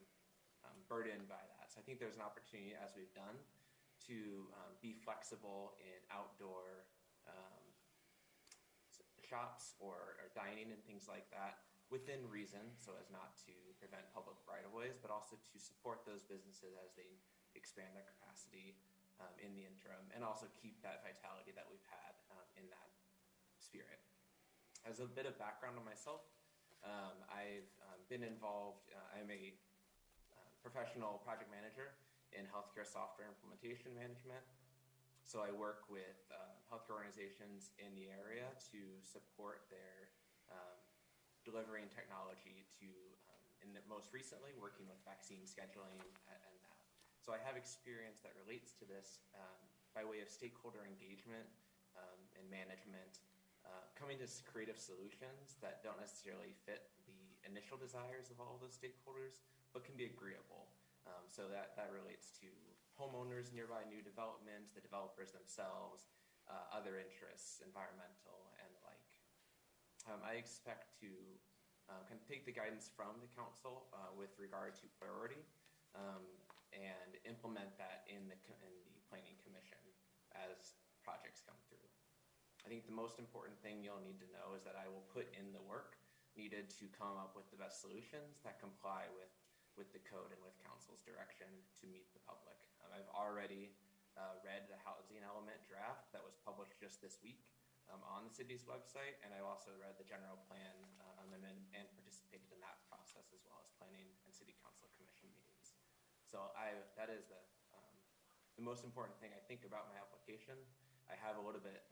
burdened by that. So I think there's an opportunity, as we've done, to be flexible in outdoor shops or dining and things like that within reason, so as not to prevent public right-of-ways, but also to support those businesses as they expand their capacity in the interim, and also keep that vitality that we've had in that spirit. As a bit of background on myself, I've been involved, I'm a professional project manager in healthcare software implementation management. So I work with healthcare organizations in the area to support their delivering technology to, most recently, working with vaccine scheduling and that. So I have experience that relates to this by way of stakeholder engagement and management, coming to creative solutions that don't necessarily fit the initial desires of all of those stakeholders, but can be agreeable. So that relates to homeowners, nearby new developments, the developers themselves, other interests, environmental and the like. I expect to kind of take the guidance from the council with regard to priority and implement that in the Planning Commission as projects come through. I think the most important thing you'll need to know is that I will put in the work needed to come up with the best solutions that comply with the code and with council's direction to meet the public. I've already read the housing element draft that was published just this week on the city's website, and I also read the general plan amendment and participated in that process, as well as planning and city council commission meetings. So that is the most important thing I think about my application. I have a little bit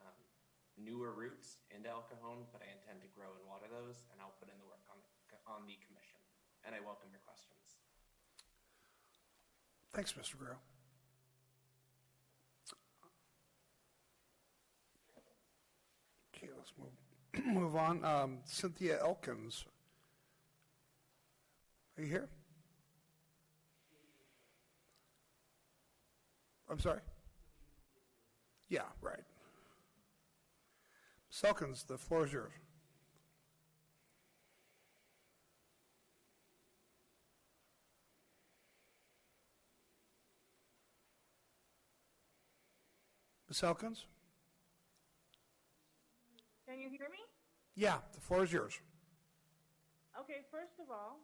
newer roots into El Cajon, but I intend to grow and water those, and I'll put in the work on the commission. And I welcome your questions. Thanks, Mr. Grow. Okay, let's move on. Cynthia Elkins. Are you here? I'm sorry? Yeah, right. Ms. Elkins, the floor is yours. Ms. Elkins? Can you hear me? Yeah, the floor is yours. Okay, first of all,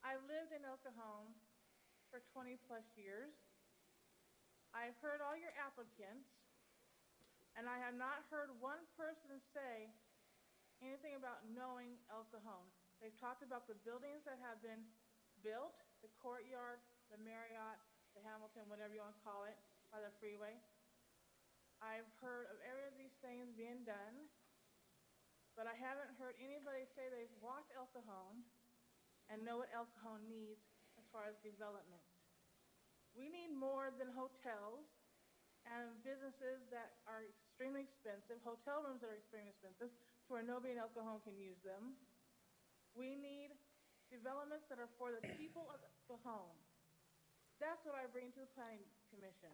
I've lived in El Cajon for 20 plus years. I've heard all your applicants, and I have not heard one person say anything about knowing El Cajon. They've talked about the buildings that have been built, the courtyard, the Marriott, the Hamilton, whatever you want to call it, by the freeway. I've heard of every of these things being done, but I haven't heard anybody say they've walked El Cajon and know what El Cajon needs as far as development. We need more than hotels and businesses that are extremely expensive, hotel rooms that are extremely expensive, to where nobody in El Cajon can use them. We need developments that are for the people of El Cajon. That's what I bring to the Planning Commission.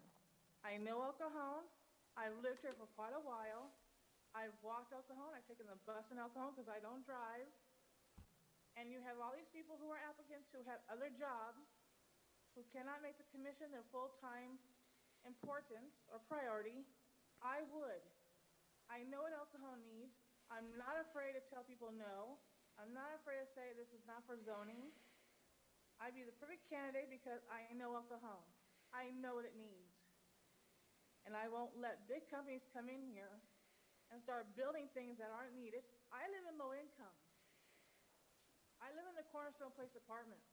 I know El Cajon. I've lived here for quite a while. I've walked El Cajon. I've taken the bus in El Cajon because I don't drive. And you have all these people who are applicants who have other jobs who cannot make the commission their full-time importance or priority. I would. I know what El Cajon needs. I'm not afraid to tell people no. I'm not afraid to say this is not for zoning. I'd be the perfect candidate because I know El Cajon. I know what it needs. And I won't let big companies come in here and start building things that aren't needed. I live in low income. I live in the Cornerstone Place apartments.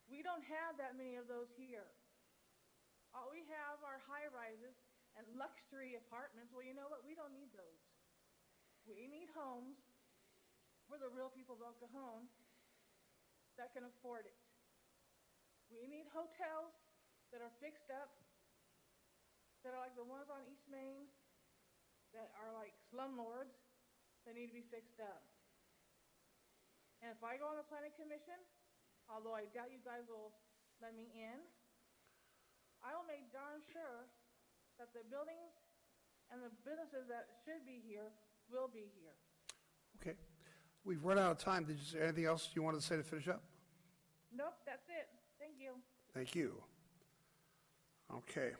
We don't have that many of those here. All we have are high-rises and luxury apartments. Well, you know what? We don't need those. We need homes for the real people of El Cajon that can afford it. We need hotels that are fixed up, that are like the ones on East Main, that are like slumlords, that need to be fixed up. And if I go on the Planning Commission, although I doubt you guys will let me in, I will make darn sure that the buildings and the businesses that should be here will be here. Okay. We've run out of time. Is there anything else you wanted to say to finish up? Nope, that's it. Thank you. Thank you. Okay.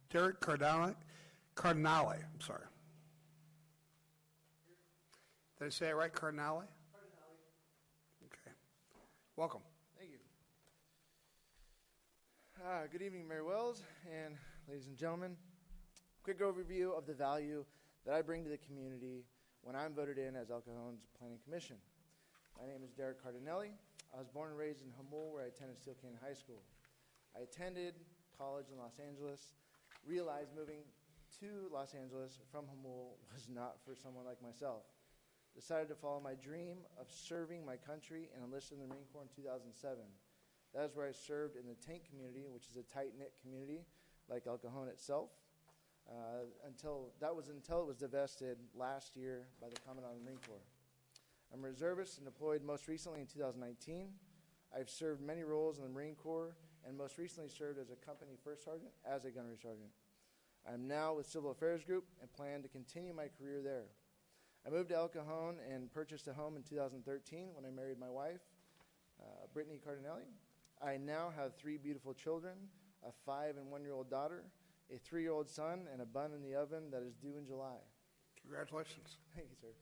Derek Cardinale, I'm sorry. Did I say it right, Cardinale? Okay. Welcome. Thank you. Good evening, Mayor Wells and ladies and gentlemen. Quick overview of the value that I bring to the community when I'm voted in as El Cajon's Planning Commission. My name is Derek Cardinale. I was born and raised in Humboldt, where I attended Steele Canyon High School. I attended college in Los Angeles, realized moving to Los Angeles from Humboldt was not for someone like myself. Decided to follow my dream of serving my country and enlisted in the Marine Corps in 2007. That is where I served in the tank community, which is a tight-knit community like El Cajon itself, until it was divested last year by the Commandant of the Marine Corps. I'm a reservist and deployed most recently in 2019. I've served many roles in the Marine Corps and most recently served as a company first sergeant as a gunnery sergeant. I'm now with Civil Affairs Group and plan to continue my career there. I moved to El Cajon and purchased a home in 2013 when I married my wife, Brittany Cardinale. I now have 3 beautiful children, a 5 and 1-year-old daughter, a 3-year-old son, and a bun in the oven that is due in July. Congratulations. Thank you, sir.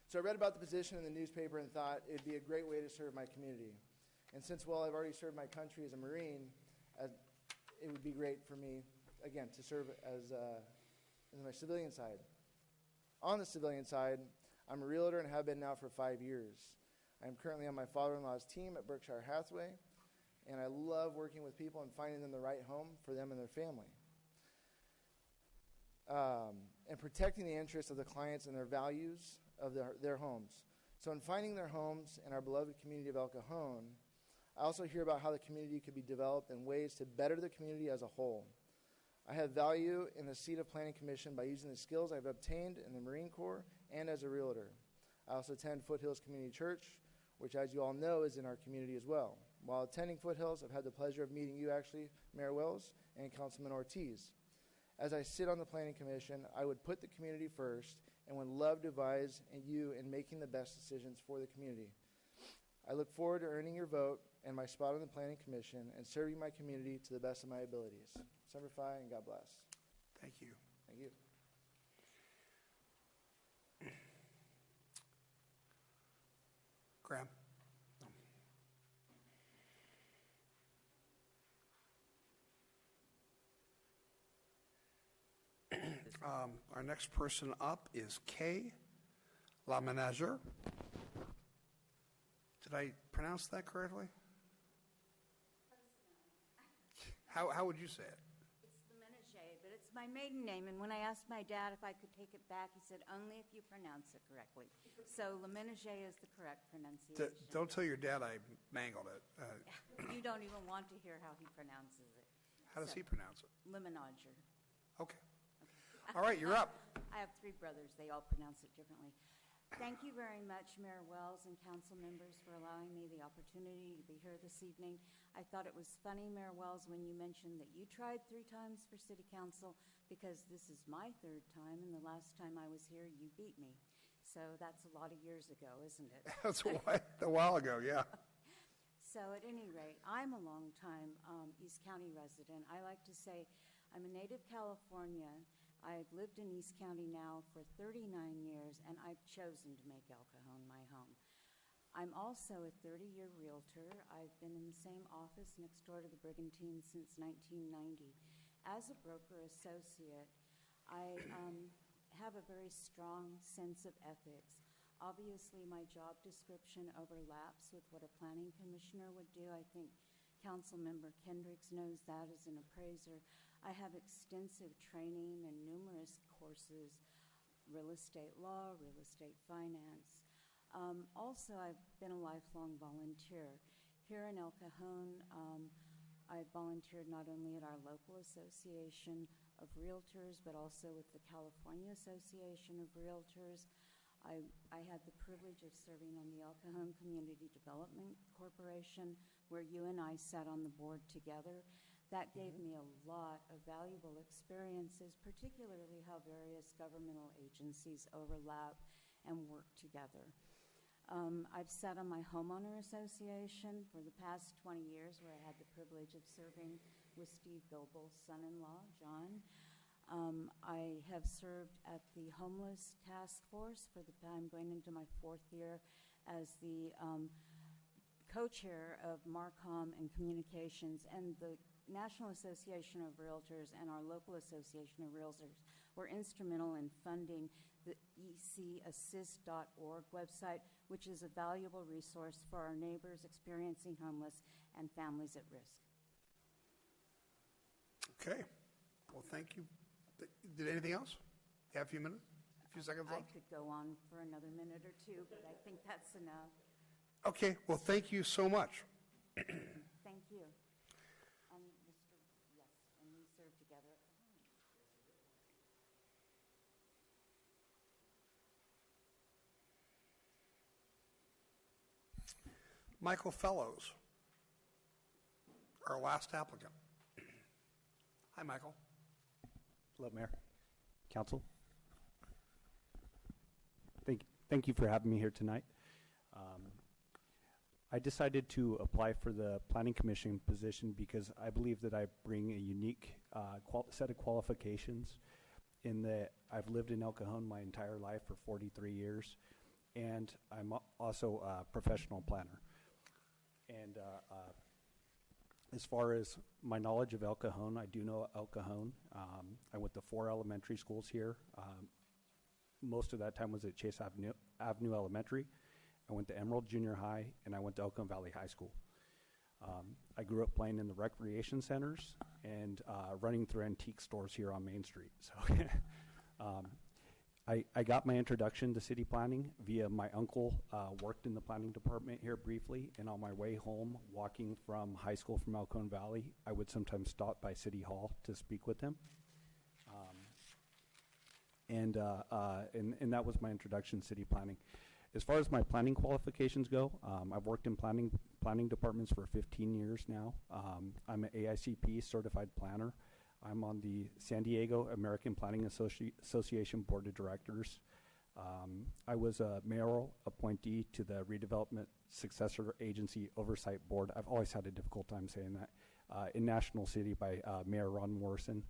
So I read about the position in the newspaper and thought it'd be a great way to serve my community. And since, well, I've already served my country as a Marine, it would be great for me, again, to serve as my civilian side. On the civilian side, I'm a realtor and have been now for 5 years. I'm currently on my father-in-law's team at Berkshire Hathaway, and I love working with people and finding them the right home for them and their family. And protecting the interests of the clients and their values of their homes. So in finding their homes in our beloved community of El Cajon, I also hear about how the community could be developed in ways to better the community as a whole. I have value in the seat of Planning Commission by using the skills I've obtained in the Marine Corps and as a realtor. I also attend Foothills Community Church, which, as you all know, is in our community as well. While attending Foothills, I've had the pleasure of meeting you, actually, Mayor Wells and Councilman Ortiz. As I sit on the Planning Commission, I would put the community first and would love to advise you in making the best decisions for the community. I look forward to earning your vote and my spot on the Planning Commission and serving my community to the best of my abilities. Semper Fi, and God bless. Thank you. Thank you. Graham? Our next person up is Kay Lamanager. Did I pronounce that correctly? How would you say it? It's the Menage, but it's my maiden name. And when I asked my dad if I could take it back, he said, only if you pronounce it correctly. So Le Menage is the correct pronunciation. Don't tell your dad I mangled it. You don't even want to hear how he pronounces it. How does he pronounce it? Lemonager. Okay. All right, you're up. I have three brothers. They all pronounce it differently. Thank you very much, Mayor Wells and council members, for allowing me the opportunity to be here this evening. I thought it was funny, Mayor Wells, when you mentioned that you tried 3 times for city council, because this is my 3rd time, and the last time I was here, you beat me. So that's a lot of years ago, isn't it? That's a while ago, yeah. So at any rate, I'm a long-time East County resident. I like to say I'm a native Californian. I've lived in East County now for 39 years, and I've chosen to make El Cajon my home. I'm also a 30-year realtor. I've been in the same office next door to the Brigantine since 1990. As a broker associate, I have a very strong sense of ethics. Obviously, my job description overlaps with what a planning commissioner would do. I think Councilmember Kendricks knows that as an appraiser. I have extensive training and numerous courses, real estate law, real estate finance. Also, I've been a lifelong volunteer. Here in El Cajon, I've volunteered not only at our local association of realtors, but also with the California Association of Realtors. I had the privilege of serving on the El Cajon Community Development Corporation, where you and I sat on the board together. That gave me a lot of valuable experiences, particularly how various governmental agencies overlap and work together. I've sat on my homeowner association for the past 20 years, where I had the privilege of serving with Steve Goebel's son-in-law, John. I have served at the Homeless Task Force for I'm going into my 4th year as the co-chair of MARCOM and Communications, and the National Association of Realtors and our local Association of Realtors were instrumental in funding the ecassist.org website, which is a valuable resource for our neighbors experiencing homeless and families at risk. Okay. Well, thank you. Did anything else? You have a few minutes? A few seconds left? I could go on for another minute or two, but I think that's enough. Okay. Well, thank you so much. Thank you. Yes, and we serve together. Michael Fellows, our last applicant. Hi, Michael. Hello, Mayor, Council. Thank you for having me here tonight. I decided to apply for the Planning Commission position because I believe that I bring a unique set of qualifications in that I've lived in El Cajon my entire life for 43 years, and I'm also a professional planner. And as far as my knowledge of El Cajon, I do know El Cajon. I went to 4 elementary schools here. Most of that time was at Chase Avenue Elementary. I went to Emerald Junior High, and I went to El Cajon Valley High School. I grew up playing in the recreation centers and running through antique stores here on Main Street. So I got my introduction to city planning via my uncle. Worked in the planning department here briefly, and on my way home, walking from high school from El Cajon Valley, I would sometimes stop by City Hall to speak with him. And that was my introduction to city planning. As far as my planning qualifications go, I've worked in planning departments for 15 years now. I'm an AICP certified planner. I'm on the San Diego American Planning Association Board of Directors. I was a mayoral appointee to the Redevelopment Successor Agency Oversight Board. I've always had a difficult time saying that. In National City by Mayor Ron Morrison.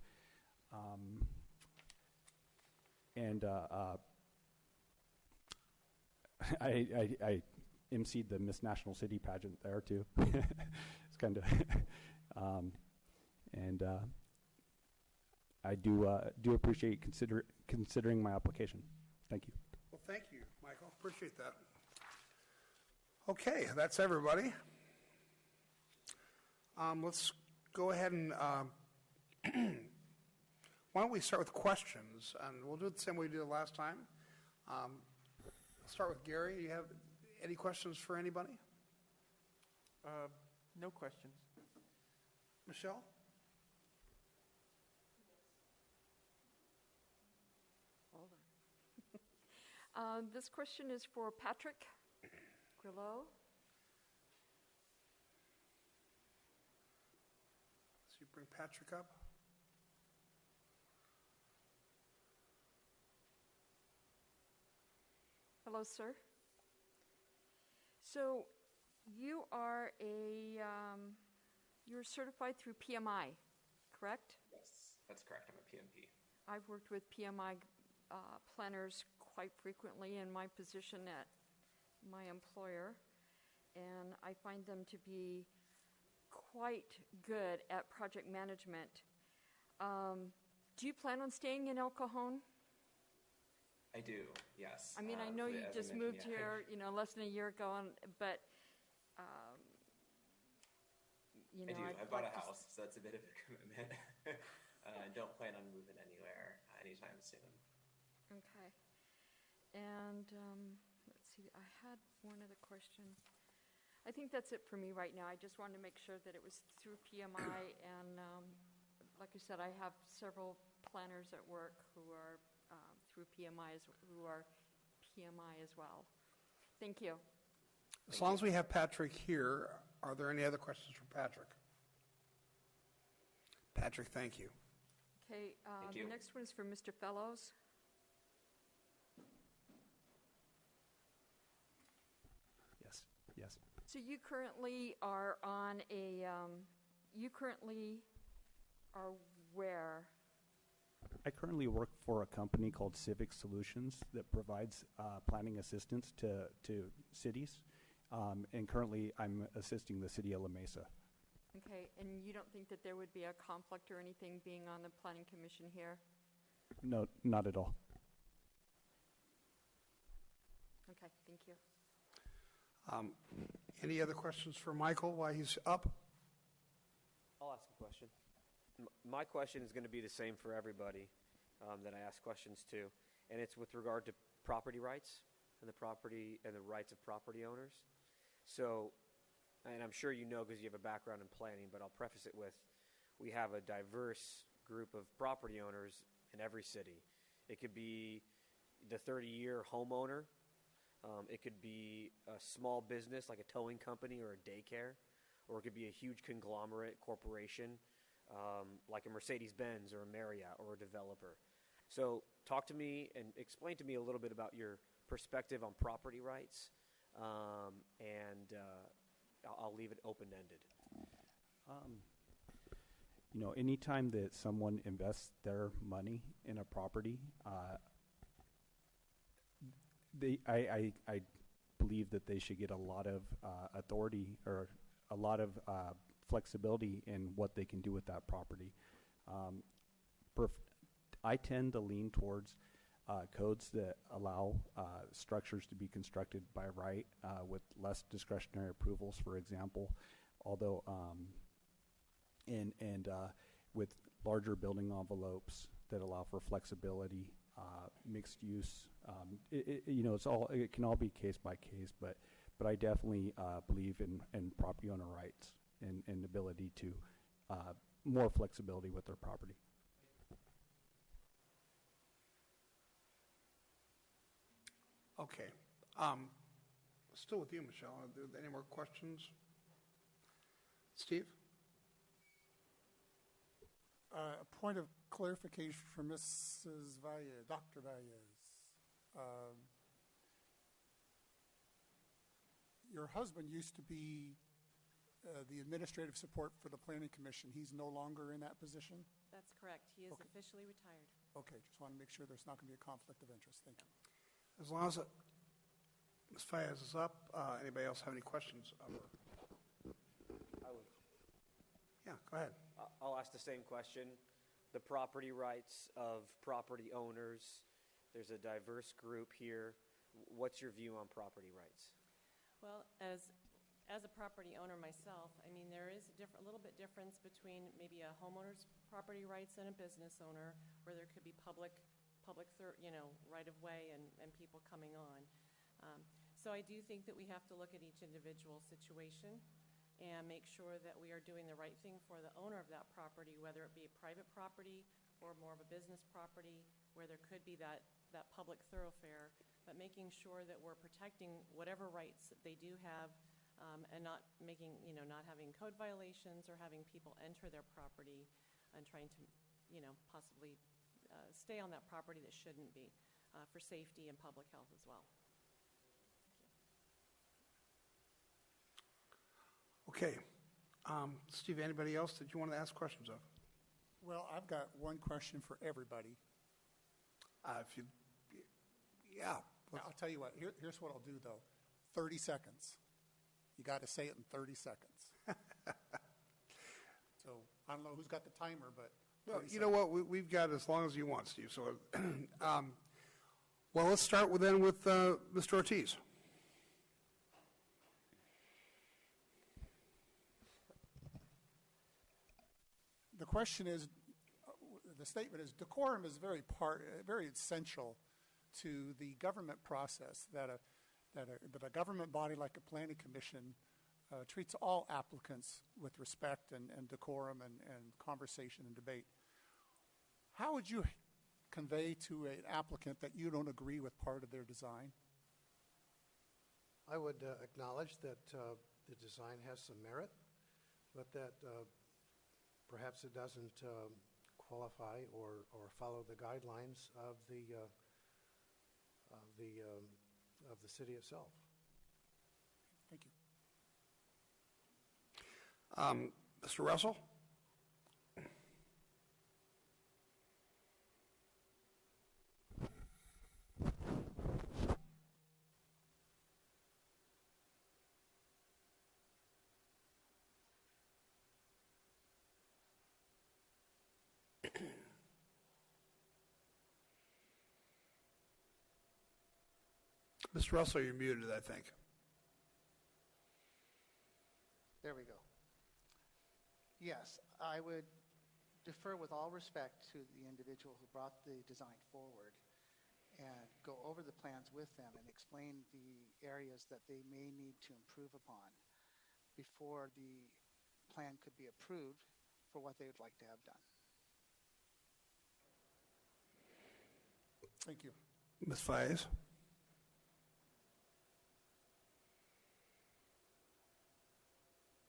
I emceed the Miss National City pageant there too. It's kind of, I do appreciate considering my application. Thank you. Well, thank you, Michael. Appreciate that. Okay, that's everybody. Let's go ahead and why don't we start with questions, and we'll do it the same way we did it last time. Start with Gary. Do you have any questions for anybody? No questions. Michelle? Hold on. This question is for Patrick Grillo. So you bring Patrick up. Hello, sir. So you are you're certified through PMI, correct? Yes, that's correct. I'm a PMP. I've worked with PMI planners quite frequently in my position at my employer, and I find them to be quite good at project management. Do you plan on staying in El Cajon? I do, yes. I mean, I know you as I just mentioned, moved yeah. here, less than a year ago, but, I do. I I'd bought like a to house, so that's a bit of a commitment. I don't plan on moving anywhere anytime soon. Okay. And let's see, I had one other question. I think that's it for me right now. I just wanted to make sure that it was through PMI, and like I said, I have several planners at work who are through PMI, who are PMI as well. Thank you. As long as we have Patrick here, are there any other questions for Patrick? Patrick, thank you. Okay, Thank you. the next one is for Mr. Fellows. Yes. So you currently are on you currently are where? I currently work for a company called Civic Solutions that provides planning assistance to cities, and currently I'm assisting the city of La Mesa. Okay, and you don't think that there would be a conflict or anything being on the planning commission here? No, not at all. Okay, thank you. Any other questions for Michael while he's up? I'll ask a question. My question is going to be the same for everybody that I ask questions to, and it's with regard to property rights and the rights of property owners. So, and I'm sure you know because you have a background in planning, but I'll preface it with, we have a diverse group of property owners in every city. It could be the 30-year homeowner. It could be a small business like a towing company or a daycare, or it could be a huge conglomerate corporation like a Mercedes-Benz or a Marriott or a developer. So talk to me and explain to me a little bit about your perspective on property rights, and I'll leave it open-ended. Anytime that someone invests their money in a property, I believe that they should get a lot of authority or a lot of flexibility in what they can do with that property. I tend to lean towards codes that allow structures to be constructed by right with less discretionary approvals, for example, although and with larger building envelopes that allow for flexibility mixed use. It can all be case by case, but I definitely believe in property owner rights and ability to more flexibility with their property. Okay. Still with you, Michelle. Are there any more questions? Steve? A point of clarification for Mrs. Valles, Dr. Valles. Your husband used to be the administrative support for the Planning Commission. He's no longer in that position? That's correct. He is officially retired. Okay, just want to make sure there's not going to be a conflict of interest. Thank you. As long as Ms. Fayez is up, anybody else have any questions of her? I would. Yeah, go ahead. I'll ask the same question. The property rights of property owners, there's a diverse group here. What's your view on property rights? Well, as a property owner myself, I mean, there is a little bit difference between maybe a homeowner's property rights and a business owner, where there could be public right of way and people coming on. So I do think that we have to look at each individual situation and make sure that we are doing the right thing for the owner of that property, whether it be a private property or more of a business property where there could be that public thoroughfare, but making sure that we're protecting whatever rights that they do have, and not having code violations or having people enter their property and trying to, possibly stay on that property that shouldn't be, for safety and public health as well. Okay. Steve, anybody else that you want to ask questions of? Well, I've got one question for everybody. Yeah. I'll tell you what. Here's what I'll do, though. 30 seconds. You got to say it in 30 seconds. So I don't know who's got the timer, but well, you know what? We've got as long as you want, Steve. So, well, let's start with Mr. Ortiz. The question is, the statement is, decorum is very essential to the government process, that a government body like a planning commission treats all applicants with respect and decorum and conversation and debate. How would you convey to an applicant that you don't agree with part of their design? I would acknowledge that the design has some merit, but that perhaps it doesn't qualify or follow the guidelines of the city itself. Thank you. Mr. Russell? Mr. Russell, you're muted, I think. There we go. Yes, I would defer with all respect to the individual who brought the design forward and go over the plans with them and explain the areas that they may need to improve upon before the plan could be approved for what they would like to have done. Thank you. Ms. Fayez?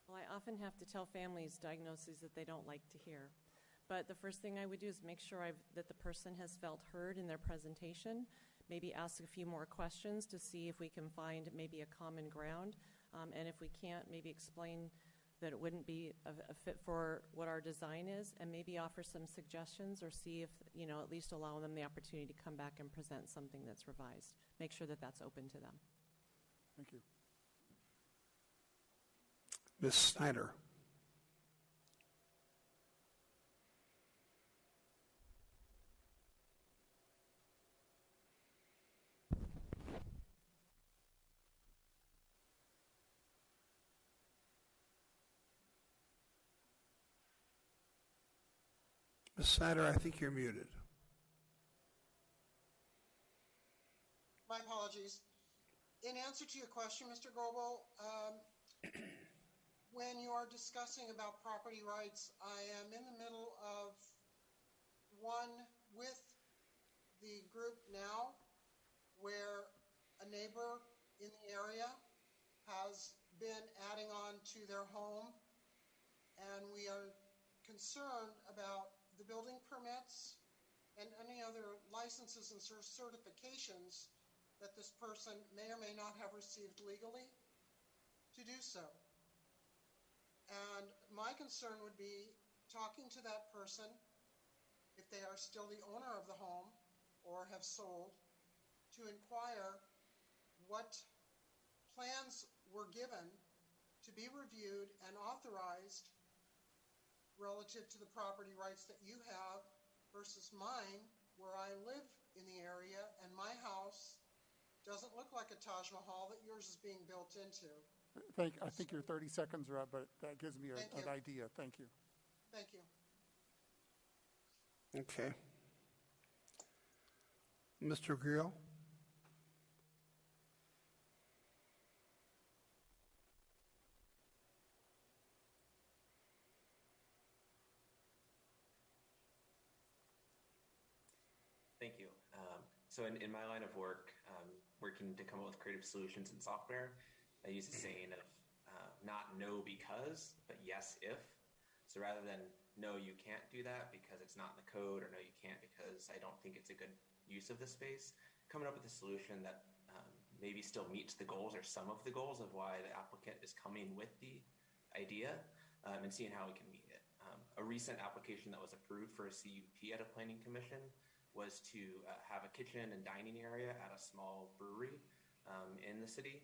Well, I often have to tell families diagnoses that they don't like to hear. But the first thing I would do is make sure that the person has felt heard in their presentation, maybe ask a few more questions to see if we can find maybe a common ground. And if we can't, maybe explain that it wouldn't be a fit for what our design is, and maybe offer some suggestions or see if, at least allow them the opportunity to come back and present something that's revised. Make sure that that's open to them. Thank you. Ms. Snyder? Ms. Snyder, I think you're muted. apologies. In answer to your question, Mr. Goebel, when you are discussing about property rights, I am in the middle of one with the group now where a neighbor in the area has been adding on to their home, and we are concerned about the building permits and any other licenses and certifications that this person may or may not have received legally to do so. And my concern would be talking to that person, if they are still the owner of the home or have sold, to inquire what plans were given to be reviewed and authorized relative to the property rights that you have versus mine, where I live in the area and my house doesn't look like a Taj Mahal that yours is being built into. I think your 30 seconds are up, but that gives me an idea. Thank you. Thank you. Okay. Mr. Grill? Thank you. So in my line of work, working to come up with creative solutions in software, I use a saying of not no because, but yes if. So rather than no, you can't do that because it's not in the code, or no, you can't because I don't think it's a good use of the space, coming up with a solution that maybe still meets the goals or some of the goals of why the applicant is coming with the idea, and seeing how we can meet it. A recent application that was approved for a CUP at a planning commission was to have a kitchen and dining area at a small brewery in the city.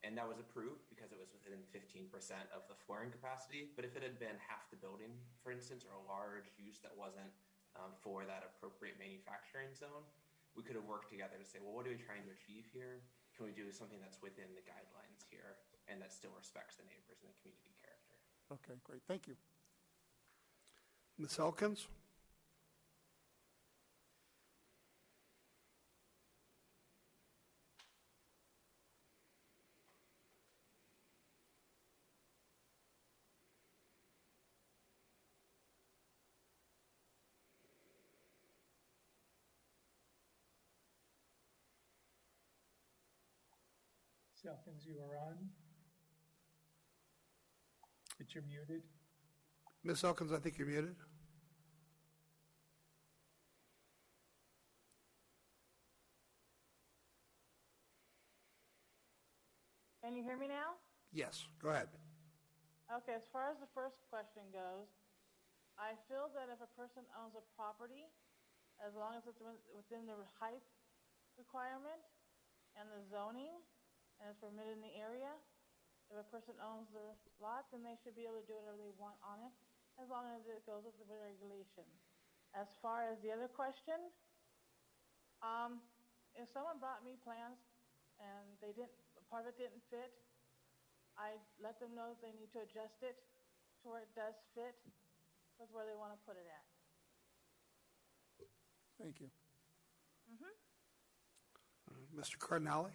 And that was approved because it was within 15% of the flooring capacity. But if it had been half the building, for instance, or a large use that wasn't for that appropriate manufacturing zone, we could have worked together to say, well, what are we trying to achieve here? Can we do something that's within the guidelines here and that still respects the neighbors and the community character? Okay, great. Thank you. Ms. Elkins? Elkins, you are on. But you're muted. Ms. Elkins, I think you're muted. Can you hear me now? Yes, go ahead. Okay, as far as the first question goes, I feel that if a person owns a property, as long as it's within the height requirement and the zoning, and is permitted in the area, if a person owns the lot, then they should be able to do whatever they want on it, as long as it goes with the regulation. As far as the other question, if someone brought me plans and part of it didn't fit, I let them know they need to adjust it to where it does fit with where they want to put it at. Thank you. Mr. Cardinale?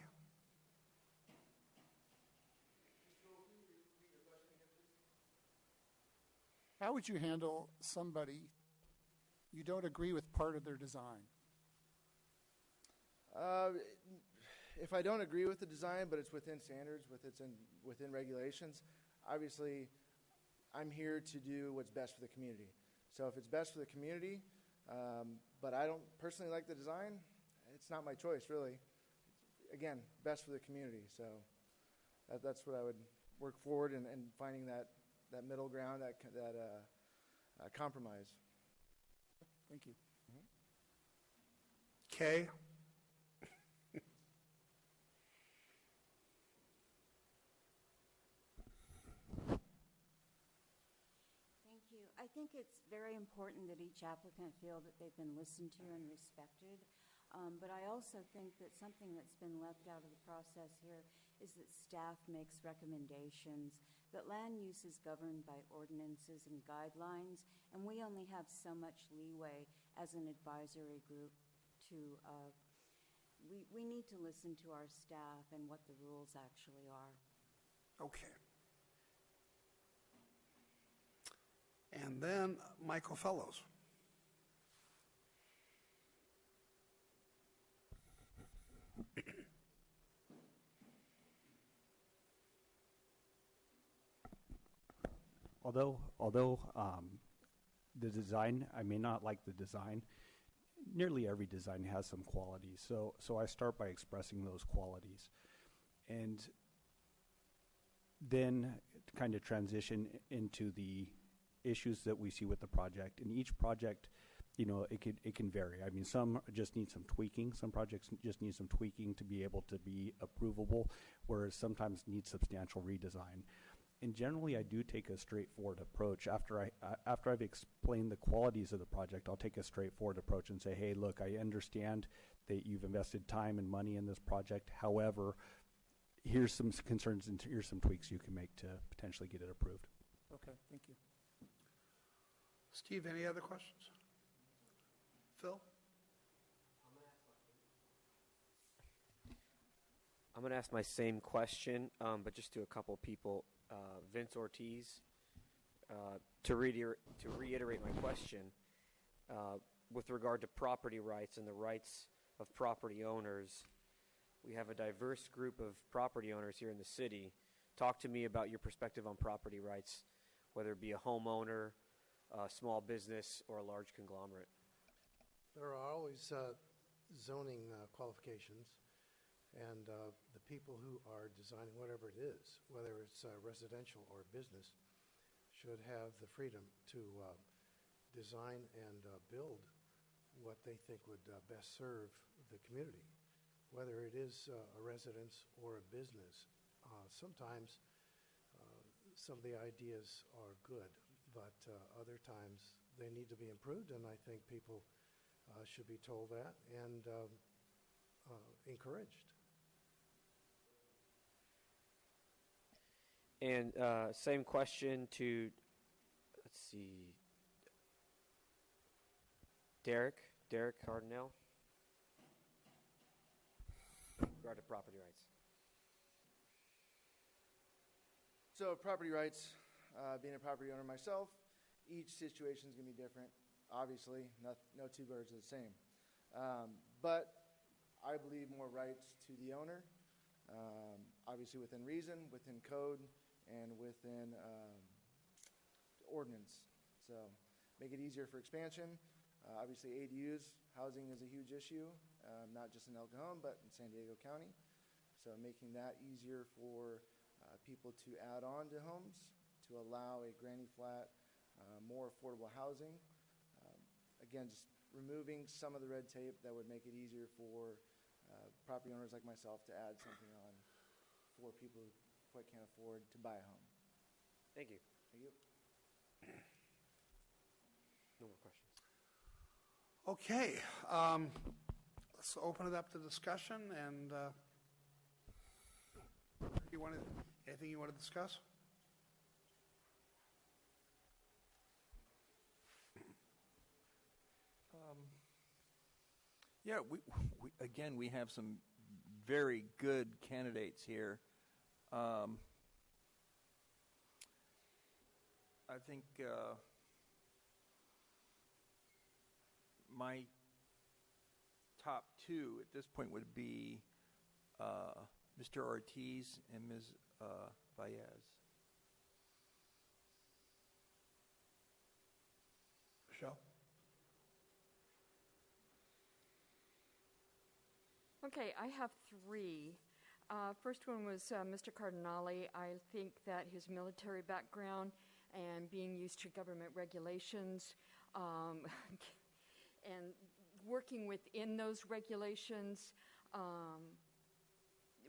How would you handle somebody you don't agree with part of their design? If I don't agree with the design, but it's within standards, within regulations, obviously I'm here to do what's best for the community. So if it's best for the community, but I don't personally like the design, it's not my choice, really. Again, best for the community. So that's what I would work forward in finding that middle ground, that compromise. Thank you. Kay? Thank you. I think it's very important that each applicant feel that they've been listened to and respected. But I also think that something that's been left out of the process here is that staff makes recommendations, that land use is governed by ordinances and guidelines, and we only have so much leeway as an advisory group to we need to listen to our staff and what the rules actually are. Okay. And then Michael Fellows. Although the design, I may not like the design, nearly every design has some qualities. So I start by expressing those qualities. And then kind of transition into the issues that we see with the project. And each project, you know, it can vary. I mean, some just need some tweaking. Some projects just need some tweaking to be able to be approvable, whereas sometimes need substantial redesign. And generally, I do take a straightforward approach. After I've explained the qualities of the project, I'll take a straightforward approach and say, hey, look, I understand that you've invested time and money in this project. However, here's some concerns and here's some tweaks you can make to potentially get it approved. Okay, thank you. Steve, any other questions? Phil? I'm going to ask my same question, but just to a couple people. Vince Ortiz, to reiterate my question, with regard to property rights and the rights of property owners, we have a diverse group of property owners here in the city. Talk to me about your perspective on property rights, whether it be a homeowner, a small business, or a large conglomerate. There are always zoning qualifications, and the people who are designing whatever it is, whether it's residential or business, should have the freedom to design and build what they think would best serve the community, whether it is a residence or a business. Sometimes some of the ideas are good, but other times they need to be improved, and I think people should be told that and encouraged. And same question to, let's see, Derek Cardinale, regard to property rights. So property rights, being a property owner myself, each situation is going to be different. Obviously, no two birds are the same. But I believe more rights to the owner, obviously within reason, within code, and within ordinance. So make it easier for expansion. Obviously ADUs, housing is a huge issue, not just in El Cajon, but in San Diego County. So making that easier for people to add on to homes, to allow a granny flat, more affordable housing. Again, just removing some of the red tape that would make it easier for property owners like myself to add something on for people who quite can't afford to buy a home. Thank you. Thank you. No more questions. Okay. Let's open it up to discussion. And anything you want to discuss? Yeah, we have some very good candidates here. I think my top two at this point would be Mr. Ortiz and Ms. Baez. Michelle? Okay, I have three. First one was Mr. Cardinale. I think that his military background and being used to government regulations and working within those regulations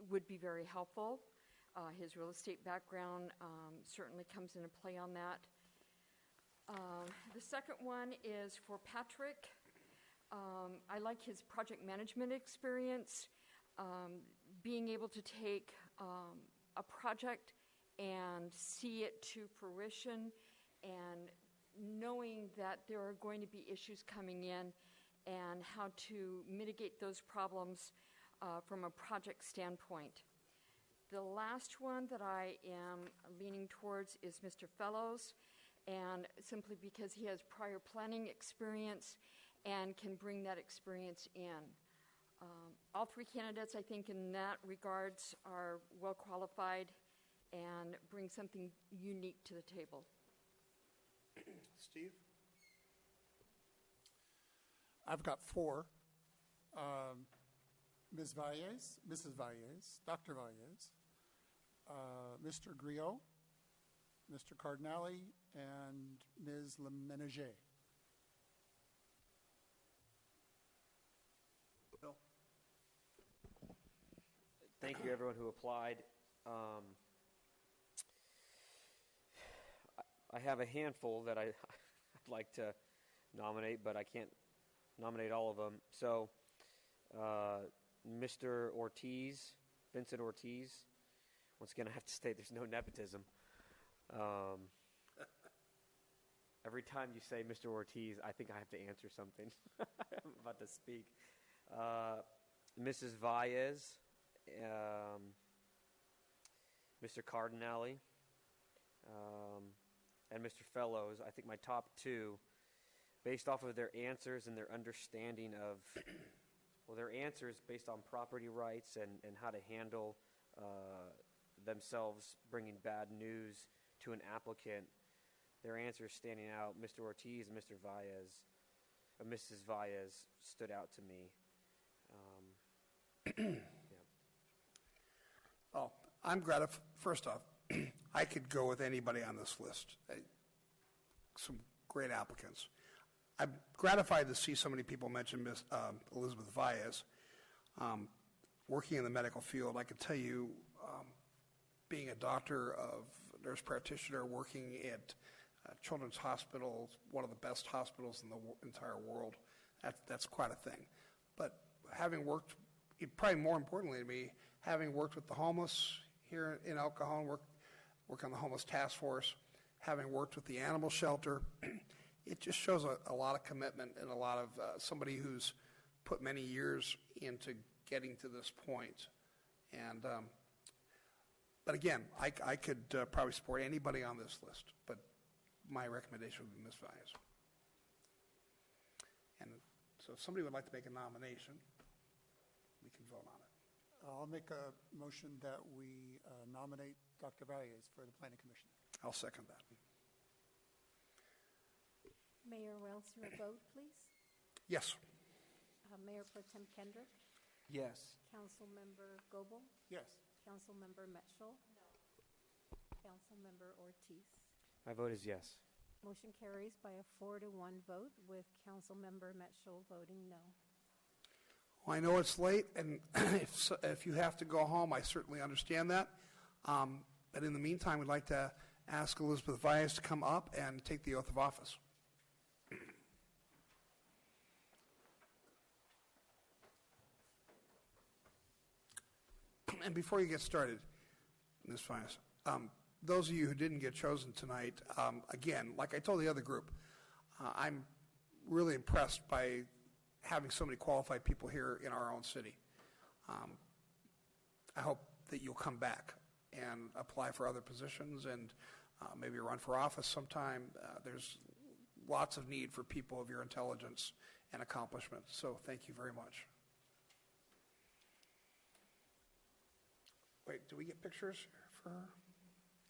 would be very helpful. His real estate background certainly comes into play on that. The second one is for Patrick. I like his project management experience, being able to take a project and see it to fruition, and knowing that there are going to be issues coming in and how to mitigate those problems from a project standpoint. The last one that I am leaning towards is Mr. Fellows, and simply because he has prior planning experience and can bring that experience in. All three candidates, I think, in that regards are well qualified and bring something unique to the table. Steve? I've got four. Ms. Valles, Mrs. Valles, Dr. Valles, Mr. Griot, Mr. Cardinale, and Ms. Lemenager. Bill? Thank you, everyone who applied. I have a handful that I'd like to nominate, but I can't nominate all of them. So, Mr. Ortiz, Vincent Ortiz. Once again, I have to state there's no nepotism. Every time you say Mr. Ortiz, I think I have to answer something. I'm about to speak. Mrs. Valles, Mr. Cardinale, and Mr. Fellows. I think my top two, based off of their answers and their understanding of, well, their answers based on property rights and how to handle themselves bringing bad news to an applicant, their answers standing out. Mr. Ortiz and Mr. Valles, Mrs. Valles stood out to me. Yeah. Oh, I'm gratified. First off, I could go with anybody on this list. Some great applicants. I'm gratified to see so many people mention Ms. Elizabeth Valles. Working in the medical field, I can tell you, being a doctor, nurse practitioner, working at Children's Hospital, one of the best hospitals in the entire world, that's quite a thing. But having worked, probably more importantly to me, having worked with the homeless here in El Cajon, work on the homeless task force, having worked with the animal shelter, it just shows a lot of commitment and a lot of somebody who's put many years into getting to this point. And but again, I could probably support anybody on this list, but my recommendation would be Ms. Valles. And so if somebody would like to make a nomination, we can vote on it. I'll make a motion that we nominate Dr. Valles for the Planning Commission. I'll second that. Mayor Wells, your vote, please. Yes. Mayor Pro Tem Kendrick, Yes. Councilmember Goebel, Yes. Councilmember Metschel, Councilmember Ortiz. My vote is yes. Motion carries by a 4-1 vote, with Councilmember Metschel voting no. Well, I know it's late, and if you have to go home, I certainly understand that. But in the meantime, we'd like to ask Elizabeth Valles to come up and take the oath of office. And before you get started, Ms. Valles, those of you who didn't get chosen tonight, again, like I told the other group, I'm really impressed by having so many qualified people here in our own city. I hope that you'll come back and apply for other positions and maybe run for office sometime. There's lots of need for people of your intelligence and accomplishment, so thank you very much. Wait, do we get pictures for her?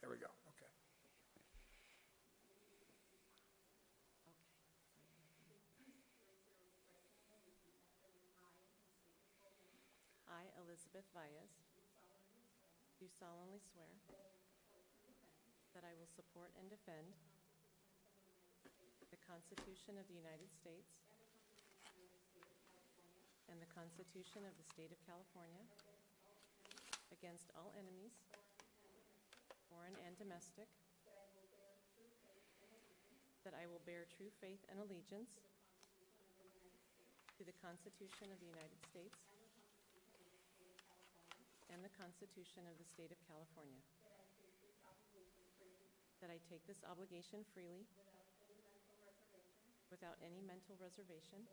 There we go. Okay. I, Elizabeth Valles, do solemnly swear that I will support and defend the Constitution of the United States and the Constitution of the State of California against all enemies, foreign and domestic, that I will bear true faith and allegiance to the Constitution of the United States and the Constitution of the State of California, that I take this obligation freely without any mental reservation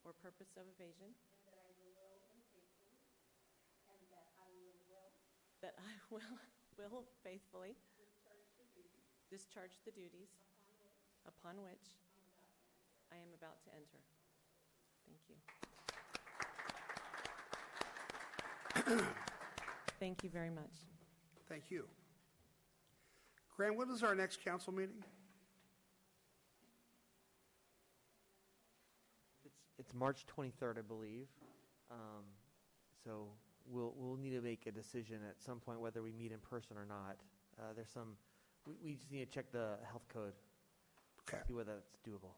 or purpose of evasion, I will faithfully discharge the duties upon which I am about to enter. Thank you. Thank you very much. Thank you. Graham, when is our next council meeting? It's March 23rd, I believe. So we'll need to make a decision at some point whether we meet in person or not. We just need to check the health code. Okay. See whether that's doable.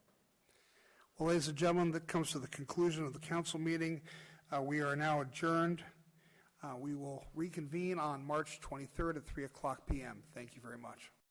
Well, ladies and gentlemen, that comes to the conclusion of the council meeting. We are now adjourned. We will reconvene on March 23rd at 3 o'clock p.m. Thank you very much.